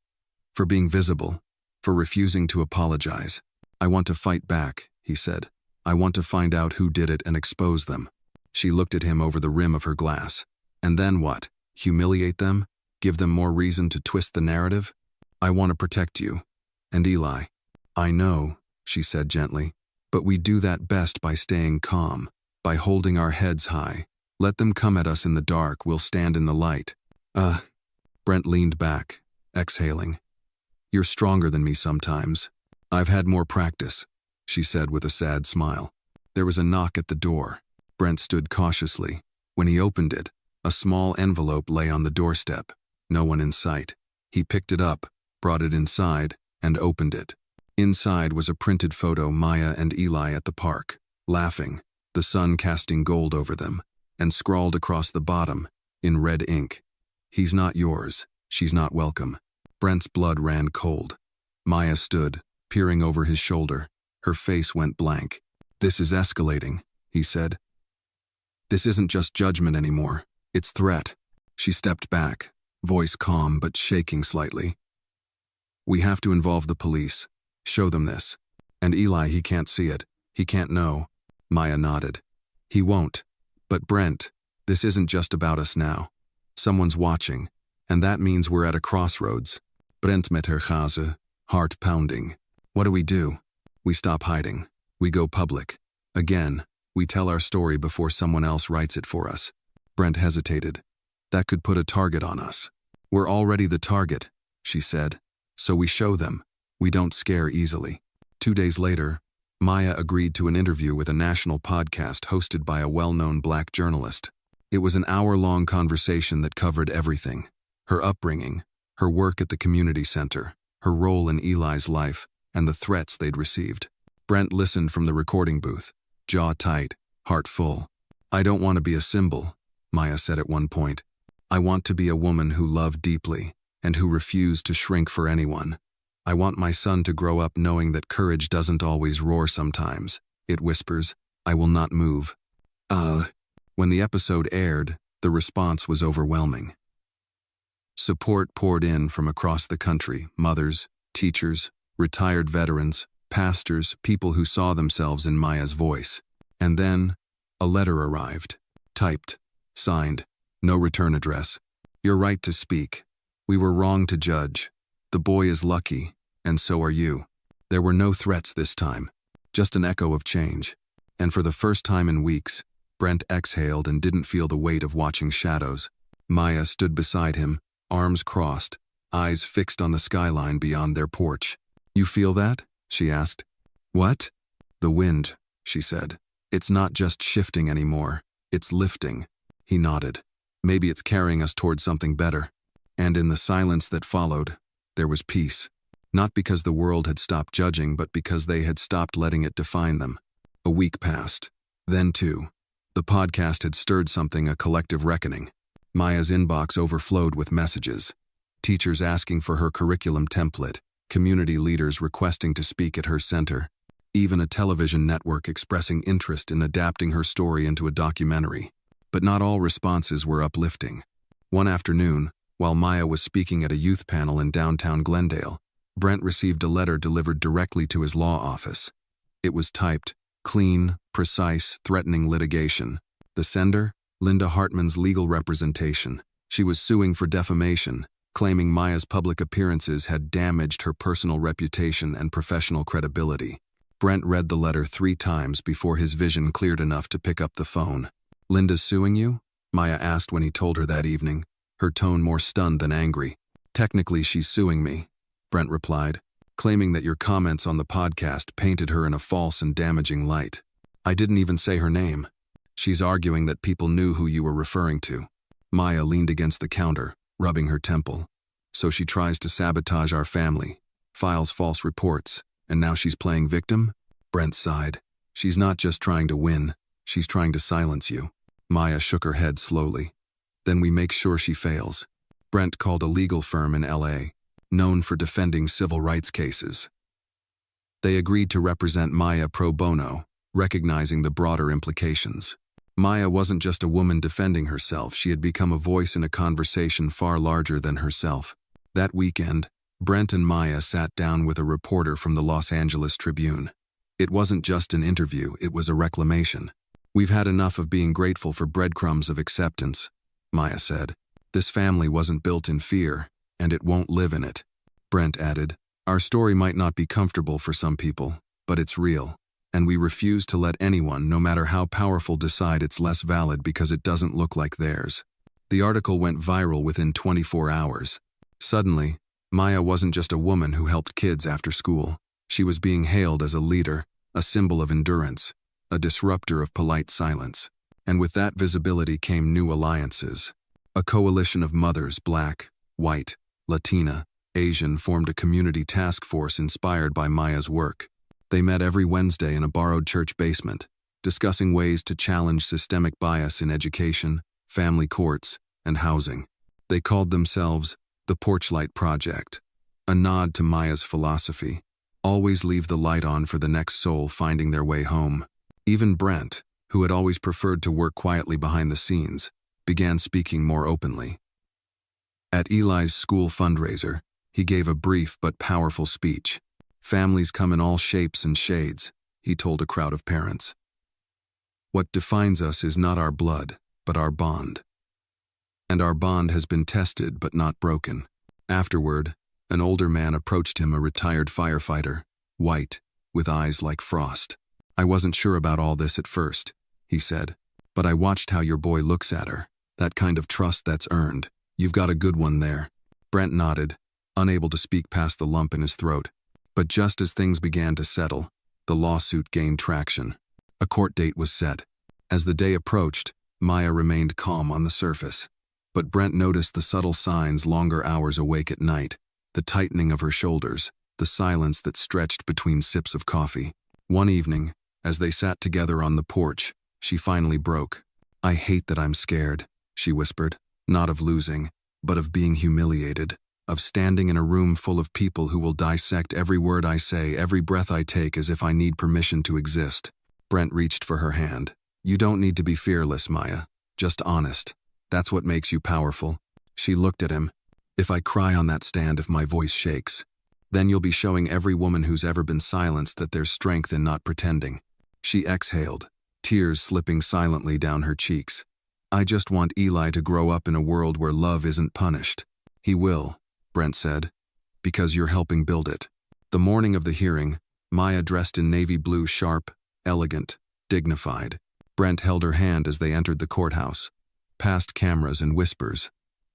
"For being visible, for refusing to apologize. I want to fight back," he said. "I want to find out who did it and expose them." She looked at him over the rim of her glass. "And then what? Humiliate them? Give them more reason to twist the narrative? I want to protect you. And Eli." "I know," she said gently. "But we do that best by staying calm, by holding our heads high. Let them come at us in the dark, we'll stand in the light." Brent leaned back, exhaling. "You're stronger than me sometimes." "I've had more practice," she said with a sad smile. There was a knock at the door. Brent stood cautiously. When he opened it, a small envelope lay on the doorstep. No one in sight. He picked it up, brought it inside, and opened it. Inside was a printed photo Maya and Eli at the park, laughing, the sun casting gold over them, and scrawled across the bottom, in red ink, "He's not yours, she's not welcome." Brent's blood ran cold. Maya stood, peering over his shoulder. Her face went blank. "This is escalating," he said. "This isn't just judgment anymore, it's threat." She stepped back, voice calm but shaking slightly. We have to involve the police. Show them this. And Eli, he can't see it. He can't know. Maya nodded. He won't. But Brent, this isn't just about us now. Someone's watching, and that means we're at a crossroads. Brent met her gaze, heart pounding. What do? We stop hiding. We go public. Again, we tell our story before someone else writes it for us. Brent hesitated. That could put a target on us. We're already the target, she said. So we show them. We don't scare easily. 2 days later, Maya agreed to an interview with a national podcast hosted by a well-known black journalist. It was an hour-long conversation that covered everything. Her upbringing, her work at the community center, her role in Eli's life, and the threats they'd received. Brent listened from the recording booth, jaw tight, heart full. I don't want to be a symbol, Maya said at one point. I want to be a woman who loved deeply and who refused to shrink for anyone. I want my son to grow up knowing that courage doesn't always roar sometimes. It whispers, I will not move. When the episode aired, the response was overwhelming. Support poured in from across the country, mothers, teachers, retired veterans, pastors, people who saw themselves in Maya's voice. And then, a letter arrived. Typed. Signed. No return address. Your right to speak. We were wrong to judge. The boy is lucky, and so are you. There were no threats this time. Just an echo of change. And for the first time in weeks, Brent exhaled and didn't feel the weight of watching shadows. Maya stood beside him, arms crossed, eyes fixed on the skyline beyond their porch. You feel that? She asked. What? The wind, she said. It's not just shifting anymore. It's lifting. He nodded. Maybe it's carrying us toward something better. And in the silence that followed, there was peace. Not because the world had stopped judging, but because they had stopped letting it define them. A week passed. Then two. The podcast had stirred something, a collective reckoning. Maya's inbox overflowed with messages. Teachers asking for her curriculum template, community leaders requesting to speak at her center, even a television network expressing interest in adapting her story into a documentary. But not all responses were uplifting. One afternoon, while Maya was speaking at a youth panel in downtown Glendale, Brent received a letter delivered directly to his law office. It was typed, clean, precise, threatening litigation. The sender? Linda Hartman's legal representation. She was suing for defamation, claiming Maya's public appearances had damaged her personal reputation and professional credibility. Brent read the letter 3 times before his vision cleared enough to pick up the phone. Linda's suing you? Maya asked when he told her that evening, her tone more stunned than angry. Technically, she's suing me, Brent replied, claiming that your comments on the podcast painted her in a false and damaging light. I didn't even say her name. She's arguing that people knew who you were referring to. Maya leaned against the counter, rubbing her temple. So she tries to sabotage our family, files false reports, and now she's playing victim? Brent sighed. She's not just trying to win, she's trying to silence you. Maya shook her head slowly. Then we make sure she fails. Brent called a legal firm in LA, known for defending civil rights cases. They agreed to represent Maya pro bono, recognizing the broader implications. Maya wasn't just a woman defending herself, she had become a voice in a conversation far larger than herself. That weekend, Brent and Maya sat down with a reporter from the Los Angeles Tribune. It wasn't just an interview, it was a reclamation. We've had enough of being grateful for breadcrumbs of acceptance, Maya said. This family wasn't built in fear, and it won't live in it. Brent added, our story might not be comfortable for some people, but it's real, and we refuse to let anyone, no matter how powerful, decide it's less valid because it doesn't look like theirs. The article went viral within 24 hours. Suddenly, Maya wasn't just a woman who helped kids after school. She was being hailed as a leader, a symbol of endurance, a disruptor of polite silence. And with that visibility came new alliances. A coalition of mothers, Black, white, Latina, Asian, formed a community task force inspired by Maya's work. They met every Wednesday in a borrowed church basement, discussing ways to challenge systemic bias in education, family courts, and housing. They called themselves the Porchlight Project, a nod to Maya's philosophy. Always leave the light on for the next soul finding their way home. Even Brent, who had always preferred to work quietly behind the scenes, began speaking more openly. At Eli's school fundraiser, He gave a brief but powerful speech. Families come in all shapes and shades, he told a crowd of parents. What defines us is not our blood, but our bond. And our bond has been tested but not broken. Afterward, an older man approached him, a retired firefighter, white, with eyes like frost. I wasn't sure about all this at first, he said, but I watched how your boy looks at her. That kind of trust that's earned. You've got a good one there. Brent nodded, unable to speak past the lump in his throat. But just as things began to settle, the lawsuit gained traction. A court date was set. As the day approached, Maya remained calm on the surface. But Brent noticed the subtle signs: longer hours awake at night, the tightening of her shoulders, the silence that stretched between sips of coffee. One evening, as they sat together on the porch, she finally broke. I hate that I'm scared, she whispered, not of losing, but of being humiliated, of standing in a room full of people who will dissect every word I say, every breath I take, as if I need permission to exist. Brent reached for her hand. You don't need to be fearless, Maya. Just honest. That's what makes you powerful. She looked at him. If I cry on that stand, if my voice shakes, then you'll be showing every woman who's ever been silenced that there's strength in not pretending. She exhaled, tears slipping silently down her cheeks. I just want Eli to grow up in a world where love isn't punished. He will, Brent said, because you're helping build it. The morning of the hearing, Maya dressed in navy blue, sharp, elegant, dignified. Brent held her hand as they entered the courthouse, past cameras and whispers,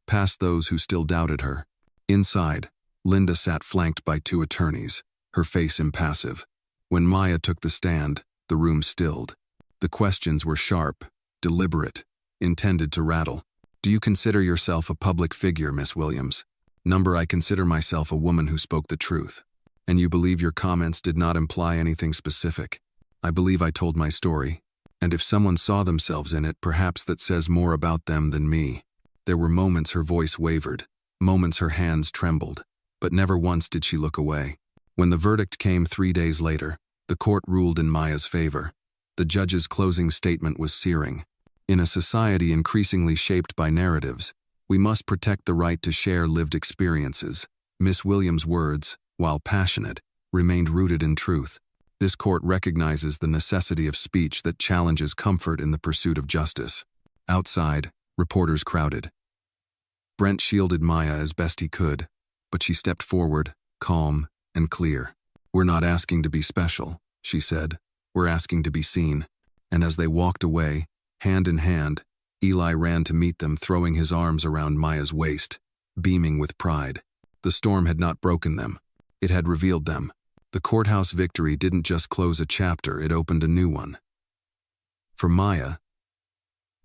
past those who still doubted her. Inside, Linda sat flanked by two attorneys, her face impassive. When Maya took the stand, the room stilled. The questions were sharp, deliberate, intended to rattle. Do you consider yourself a public figure, Miss Williams? Number, I consider myself a woman who spoke the truth. And you believe your comments did not imply anything specific? I believe I told my story. And if someone saw themselves in it, perhaps that says more about them than me. There were moments her voice wavered, moments her hands trembled, but never once did she look away. When the verdict came 3 days later, the court ruled in Maya's favor. The judge's closing statement was searing. In a society increasingly shaped by narratives, we must protect the right to share lived experiences. Miss Williams' words, while passionate, remained rooted in truth. This court recognizes the necessity of speech that challenges comfort in the pursuit of justice. Outside, reporters crowded. Brent shielded Maya as best he could, but she stepped forward, calm and clear. We're not asking to be special, she said. We're asking to be seen. And as they walked away, hand in hand, Eli ran to meet them, throwing his arms around Maya's waist, beaming with pride. The storm had not broken them. It had revealed them. The courthouse victory didn't just close a chapter, it opened a new one. For Maya,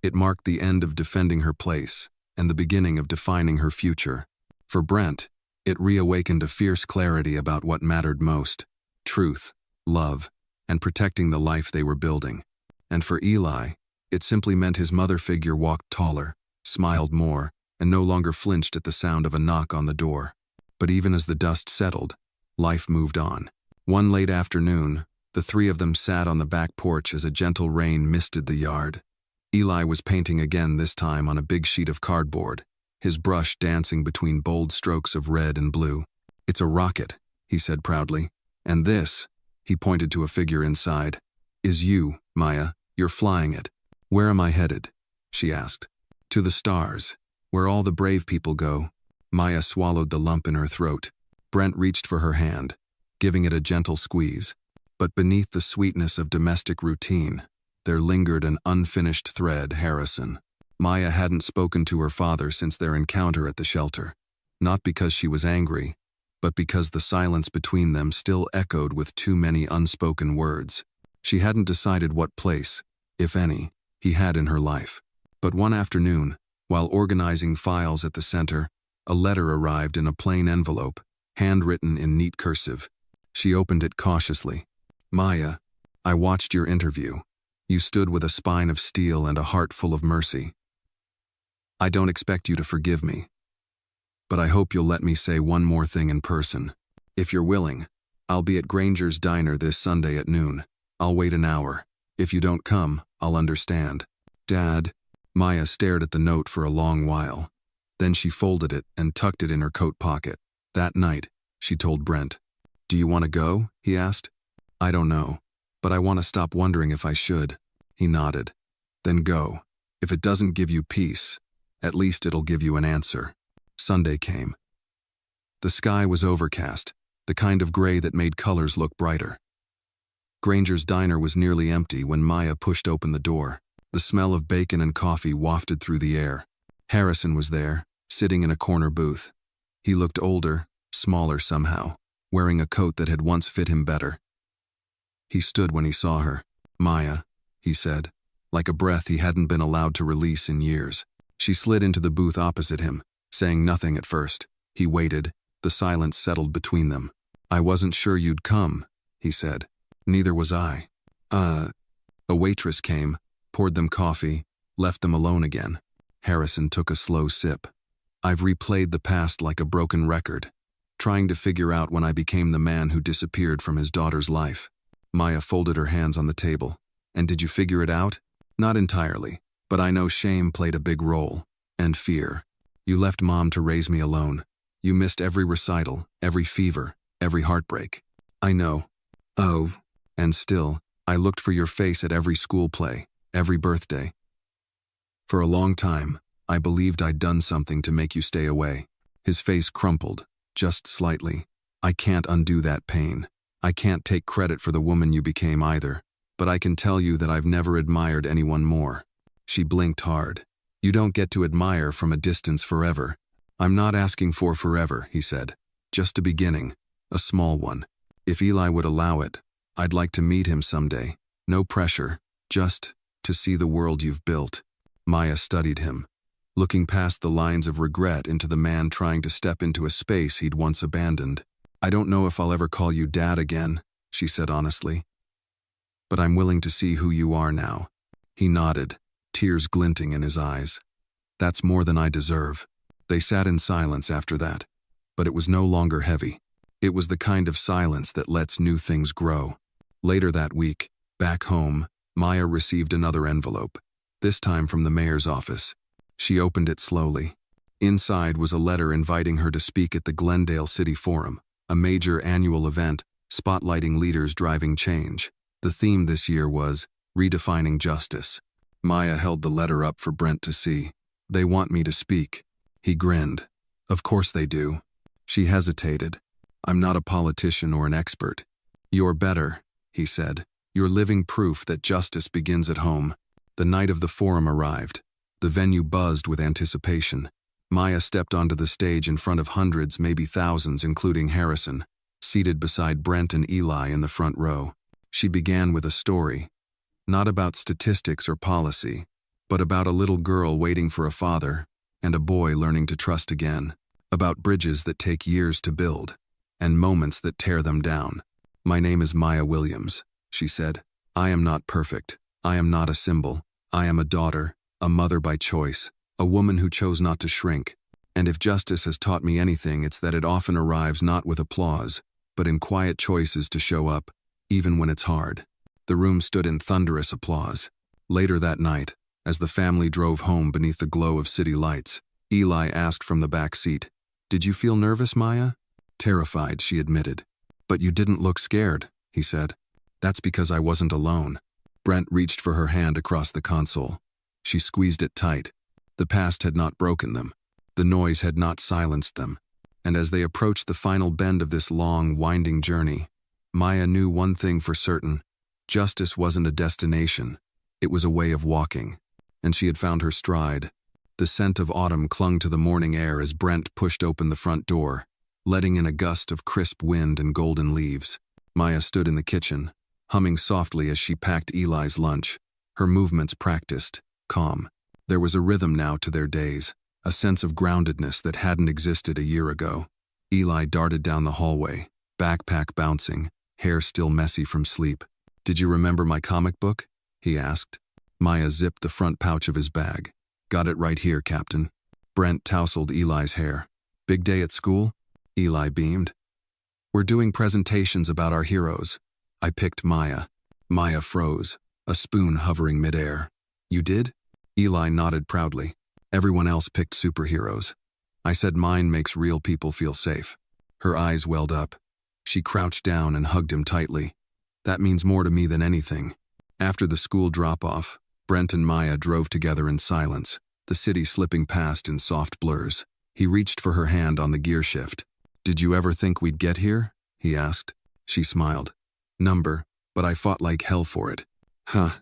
it marked the end of defending her place and the beginning of defining her future. For Brent, it reawakened a fierce clarity about what mattered most: truth, love, and protecting the life they were building. And for Eli, it simply meant his mother figure walked taller, smiled more, and no longer flinched at the sound of a knock on the door. But even as the dust settled, life moved on. One late afternoon, the three of them sat on the back porch as a gentle rain misted the yard. Eli was painting again, this time on a big sheet of cardboard, his brush dancing between bold strokes of red and blue. It's a rocket, he said proudly. And this, he pointed to a figure inside, is you, Maya. You're flying it. Where am I headed? She asked. To the stars, where all the brave people go. Maya swallowed the lump in her throat. Brent reached for her hand, giving it a gentle squeeze. But beneath the sweetness of domestic routine, there lingered an unfinished thread: Harrison. Maya hadn't spoken to her father since their encounter at the shelter. Not because she was angry, but because the silence between them still echoed with too many unspoken words. She hadn't decided what place, if any, he had in her life. But one afternoon, while organizing files at the center, a letter arrived in a plain envelope, handwritten in neat cursive. She opened it cautiously. Maya, I watched your interview. You stood with a spine of steel and a heart full of mercy. I don't expect you to forgive me, but I hope you'll let me say one more thing in person. If you're willing, I'll be at Granger's Diner this Sunday at noon. I'll wait an hour. If you don't come, I'll understand. Dad. Maya stared at the note for a long while. Then she folded it and tucked it in her coat pocket. That night, she told Brent. "Do you want to go?" he asked. "I don't know, but I want to stop wondering if I should." He nodded. "Then go. If it doesn't give you peace, at least it'll give you an answer." Sunday came. The sky was overcast, the kind of gray that made colors look brighter. Granger's diner was nearly empty when Maya pushed open the door. The smell of bacon and coffee wafted through the air. Harrison was there, sitting in a corner booth. He looked older, smaller somehow, wearing a coat that had once fit him better. He stood when he saw her. "Maya," he said, like a breath he hadn't been allowed to release in years. She slid into the booth opposite him, saying nothing at first. He waited. The silence settled between them. "I wasn't sure you'd come," he said. "Neither was I." A waitress came, poured them coffee, left them alone again. Harrison took a slow sip. "I've replayed the past like a broken record, trying to figure out when I became the man who disappeared from his daughter's life." Maya folded her hands on the table. "And did you figure it out?" "Not entirely, but I know shame played a big role. And fear. You left Mom to raise me alone. You missed every recital, every fever, every heartbreak." "I know." "Oh, and still, I looked for your face at every school play, every birthday. For a long time, I believed I'd done something to make you stay away." His face crumpled, just slightly. "I can't undo that pain. I can't take credit for the woman you became either. But I can tell you that I've never admired anyone more." She blinked hard. "You don't get to admire from a distance forever." "I'm not asking for forever," he said. "Just a beginning, a small one. If Eli would allow it, I'd like to meet him someday. No pressure, just to see the world you've built." Maya studied him, looking past the lines of regret into the man trying to step into a space he'd once abandoned. "I don't know if I'll ever call you Dad again," she said honestly. "But I'm willing to see who you are now." He nodded, tears glinting in his eyes. "That's more than I deserve." They sat in silence after that, but it was no longer heavy. It was the kind of silence that lets new things grow. Later that week, back home, Maya received another envelope, this time from the mayor's office. She opened it slowly. Inside was a letter inviting her to speak at the Glendale City Forum, a major annual event spotlighting leaders driving change. The theme this year was redefining justice. Maya held the letter up for Brent to see. "They want me to speak." He grinned. "Of course they do." She hesitated. "I'm not a politician or an expert." "You're better," he said. "You're living proof that justice begins at home." The night of the forum arrived. The venue buzzed with anticipation. Maya stepped onto the stage in front of hundreds, maybe thousands, including Harrison, seated beside Brent and Eli in the front row. She began with a story, not about statistics or policy, but about a little girl waiting for a father and a boy learning to trust again, about bridges that take years to build and moments that tear them down. "My name is Maya Williams," she said. "I am not perfect. I am not a symbol. I am a daughter, a mother by choice, a woman who chose not to shrink. And if justice has taught me anything, it's that it often arrives not with applause, but in quiet choices to show up, even when it's hard." The room stood in thunderous applause. Later that night, as the family drove home beneath the glow of city lights, Eli asked from the back seat, "Did you feel nervous, Maya?" "Terrified," she admitted. "But you didn't look scared," he said. "That's because I wasn't alone." Brent reached for her hand across the console. She squeezed it tight. The past had not broken them. The noise had not silenced them. And as they approached the final bend of this long, winding journey, Maya knew one thing for certain. Justice wasn't a destination. It was a way of walking. And she had found her stride. The scent of autumn clung to the morning air as Brent pushed open the front door, letting in a gust of crisp wind and golden leaves. Maya stood in the kitchen, humming softly as she packed Eli's lunch, her movements practiced, calm. There was a rhythm now to their days, a sense of groundedness that hadn't existed a year ago. Eli darted down the hallway, backpack bouncing, hair still messy from sleep. "Did you remember my comic book?" he asked. Maya zipped the front pouch of his bag. "Got it right here, Captain." Brent tousled Eli's hair. "Big day at school?" Eli beamed. "We're doing presentations about our heroes." I picked Maya. Maya froze, a spoon hovering midair. "You did?" Eli nodded proudly. "Everyone else picked superheroes. I said mine makes real people feel safe." Her eyes welled up. She crouched down and hugged him tightly. That means more to me than anything. After the school drop-off, Brent and Maya drove together in silence, the city slipping past in soft blurs. He reached for her hand on the gear shift. "Did you ever think we'd get here?" he asked. She smiled. "Number, but I fought like hell for it." Huh.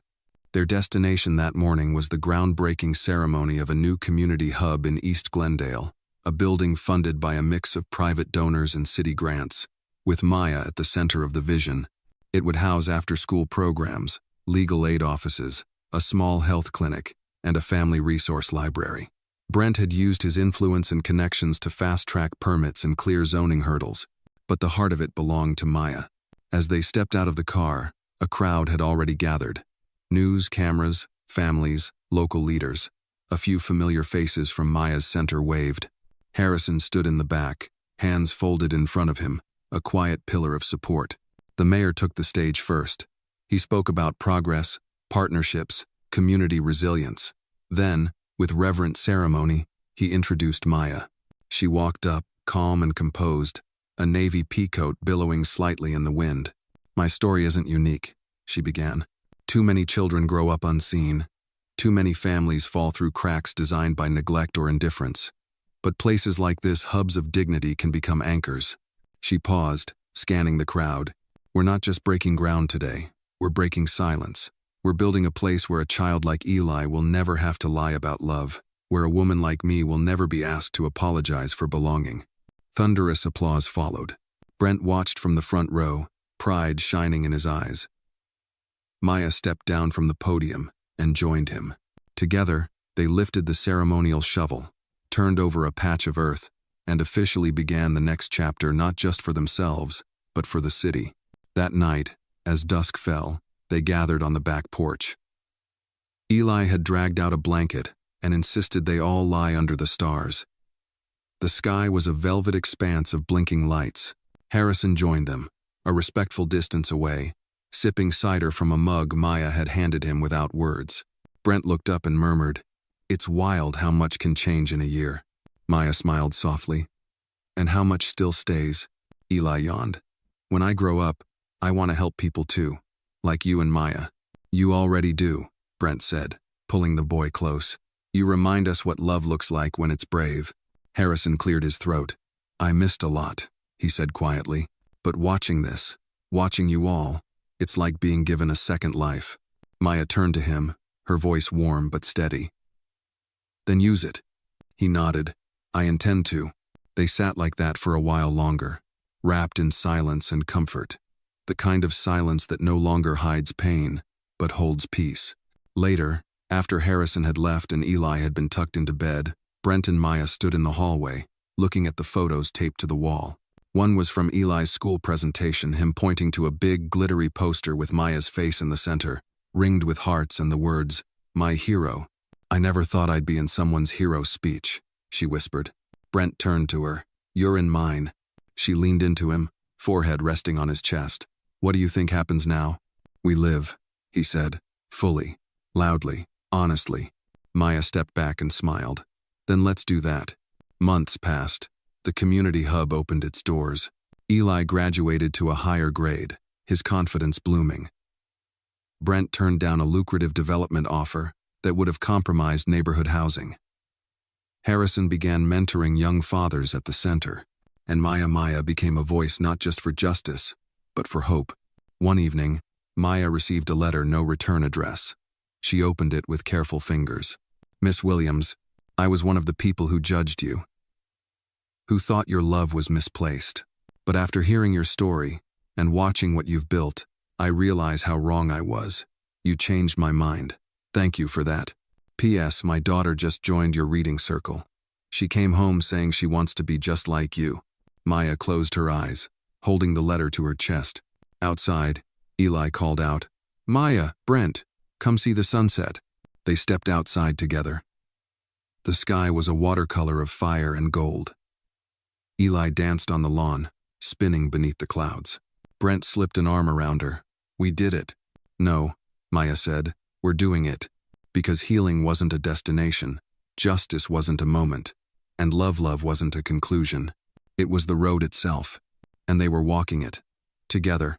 Their destination that morning was the groundbreaking ceremony of a new community hub in East Glendale, a building funded by a mix of private donors and city grants. With Maya at the center of the vision, it would house after-school programs, legal aid offices, a small health clinic, and a family resource library. Brent had used his influence and connections to fast-track permits and clear zoning hurdles, but the heart of it belonged to Maya. As they stepped out of the car, a crowd had already gathered. News cameras, families, local leaders. A few familiar faces from Maya's center waved. Harrison stood in the back, hands folded in front of him, a quiet pillar of support. The mayor took the stage first. He spoke about progress, partnerships, community resilience. Then, with reverent ceremony, he introduced Maya. She walked up, calm and composed, a navy peacoat billowing slightly in the wind. "My story isn't unique," she began. "Too many children grow up unseen. Too many families fall through cracks designed by neglect or indifference. But places like this, hubs of dignity, can become anchors." She paused, scanning the crowd. "We're not just breaking ground today. We're breaking silence. We're building a place where a child like Eli will never have to lie about love, where a woman like me will never be asked to apologize for belonging." Thunderous applause followed. Brent watched from the front row, pride shining in his eyes. Maya stepped down from the podium and joined him. Together, they lifted the ceremonial shovel, turned over a patch of earth, and officially began the next chapter, not just for themselves, but for the city. That night, as dusk fell, they gathered on the back porch. Eli had dragged out a blanket and insisted they all lie under the stars. The sky was a velvet expanse of blinking lights. Harrison joined them, a respectful distance away, sipping cider from a mug Maya had handed him without words. Brent looked up and murmured, "It's wild how much can change in a year." Maya smiled softly. "And how much still stays?" Eli yawned. "When I grow up, I want to help people too, like you and Maya." "You already do," Brent said, pulling the boy close. "You remind us what love looks like when it's brave." Harrison cleared his throat. "I missed a lot," he said quietly. "But watching this, watching you all, it's like being given a second life." Maya turned to him, her voice warm but steady. "Then use it." He nodded. "I intend to." They sat like that for a while longer, wrapped in silence and comfort. The kind of silence that no longer hides pain, but holds peace. Later, after Harrison had left and Eli had been tucked into bed, Brent and Maya stood in the hallway, looking at the photos taped to the wall. One was from Eli's school presentation, him pointing to a big, glittery poster with Maya's face in the center, ringed with hearts and the words, "My hero." "I never thought I'd be in someone's hero speech," she whispered. Brent turned to her. "You're in mine." She leaned into him, forehead resting on his chest. "What do you think happens now?" "We live," he said, fully, loudly, honestly. Maya stepped back and smiled. "Then let's do that." Months passed. The community hub opened its doors. Eli graduated to a higher grade, his confidence blooming. Brent turned down a lucrative development offer that would have compromised neighborhood housing. Harrison began mentoring young fathers at the center, and Maya became a voice not just for justice, but for hope. One evening, Maya received a letter, no return address. She opened it with careful fingers. "Miss Williams, I was one of the people who judged you, who thought your love was misplaced. But after hearing your story and watching what you've built, I realize how wrong I was. You changed my mind. Thank you for that. P.S. My daughter just joined your reading circle. She came home saying she wants to be just like you." Maya closed her eyes, holding the letter to her chest. Outside, Eli called out, "Maya, Brent, come see the sunset." They stepped outside together. The sky was a watercolor of fire and gold. Eli danced on the lawn, spinning beneath the clouds. Brent slipped an arm around her. "We did it." "No," Maya said, "we're doing it. Because healing wasn't a destination, justice wasn't a moment, and love wasn't a conclusion. It was the road itself, and they were walking it, together,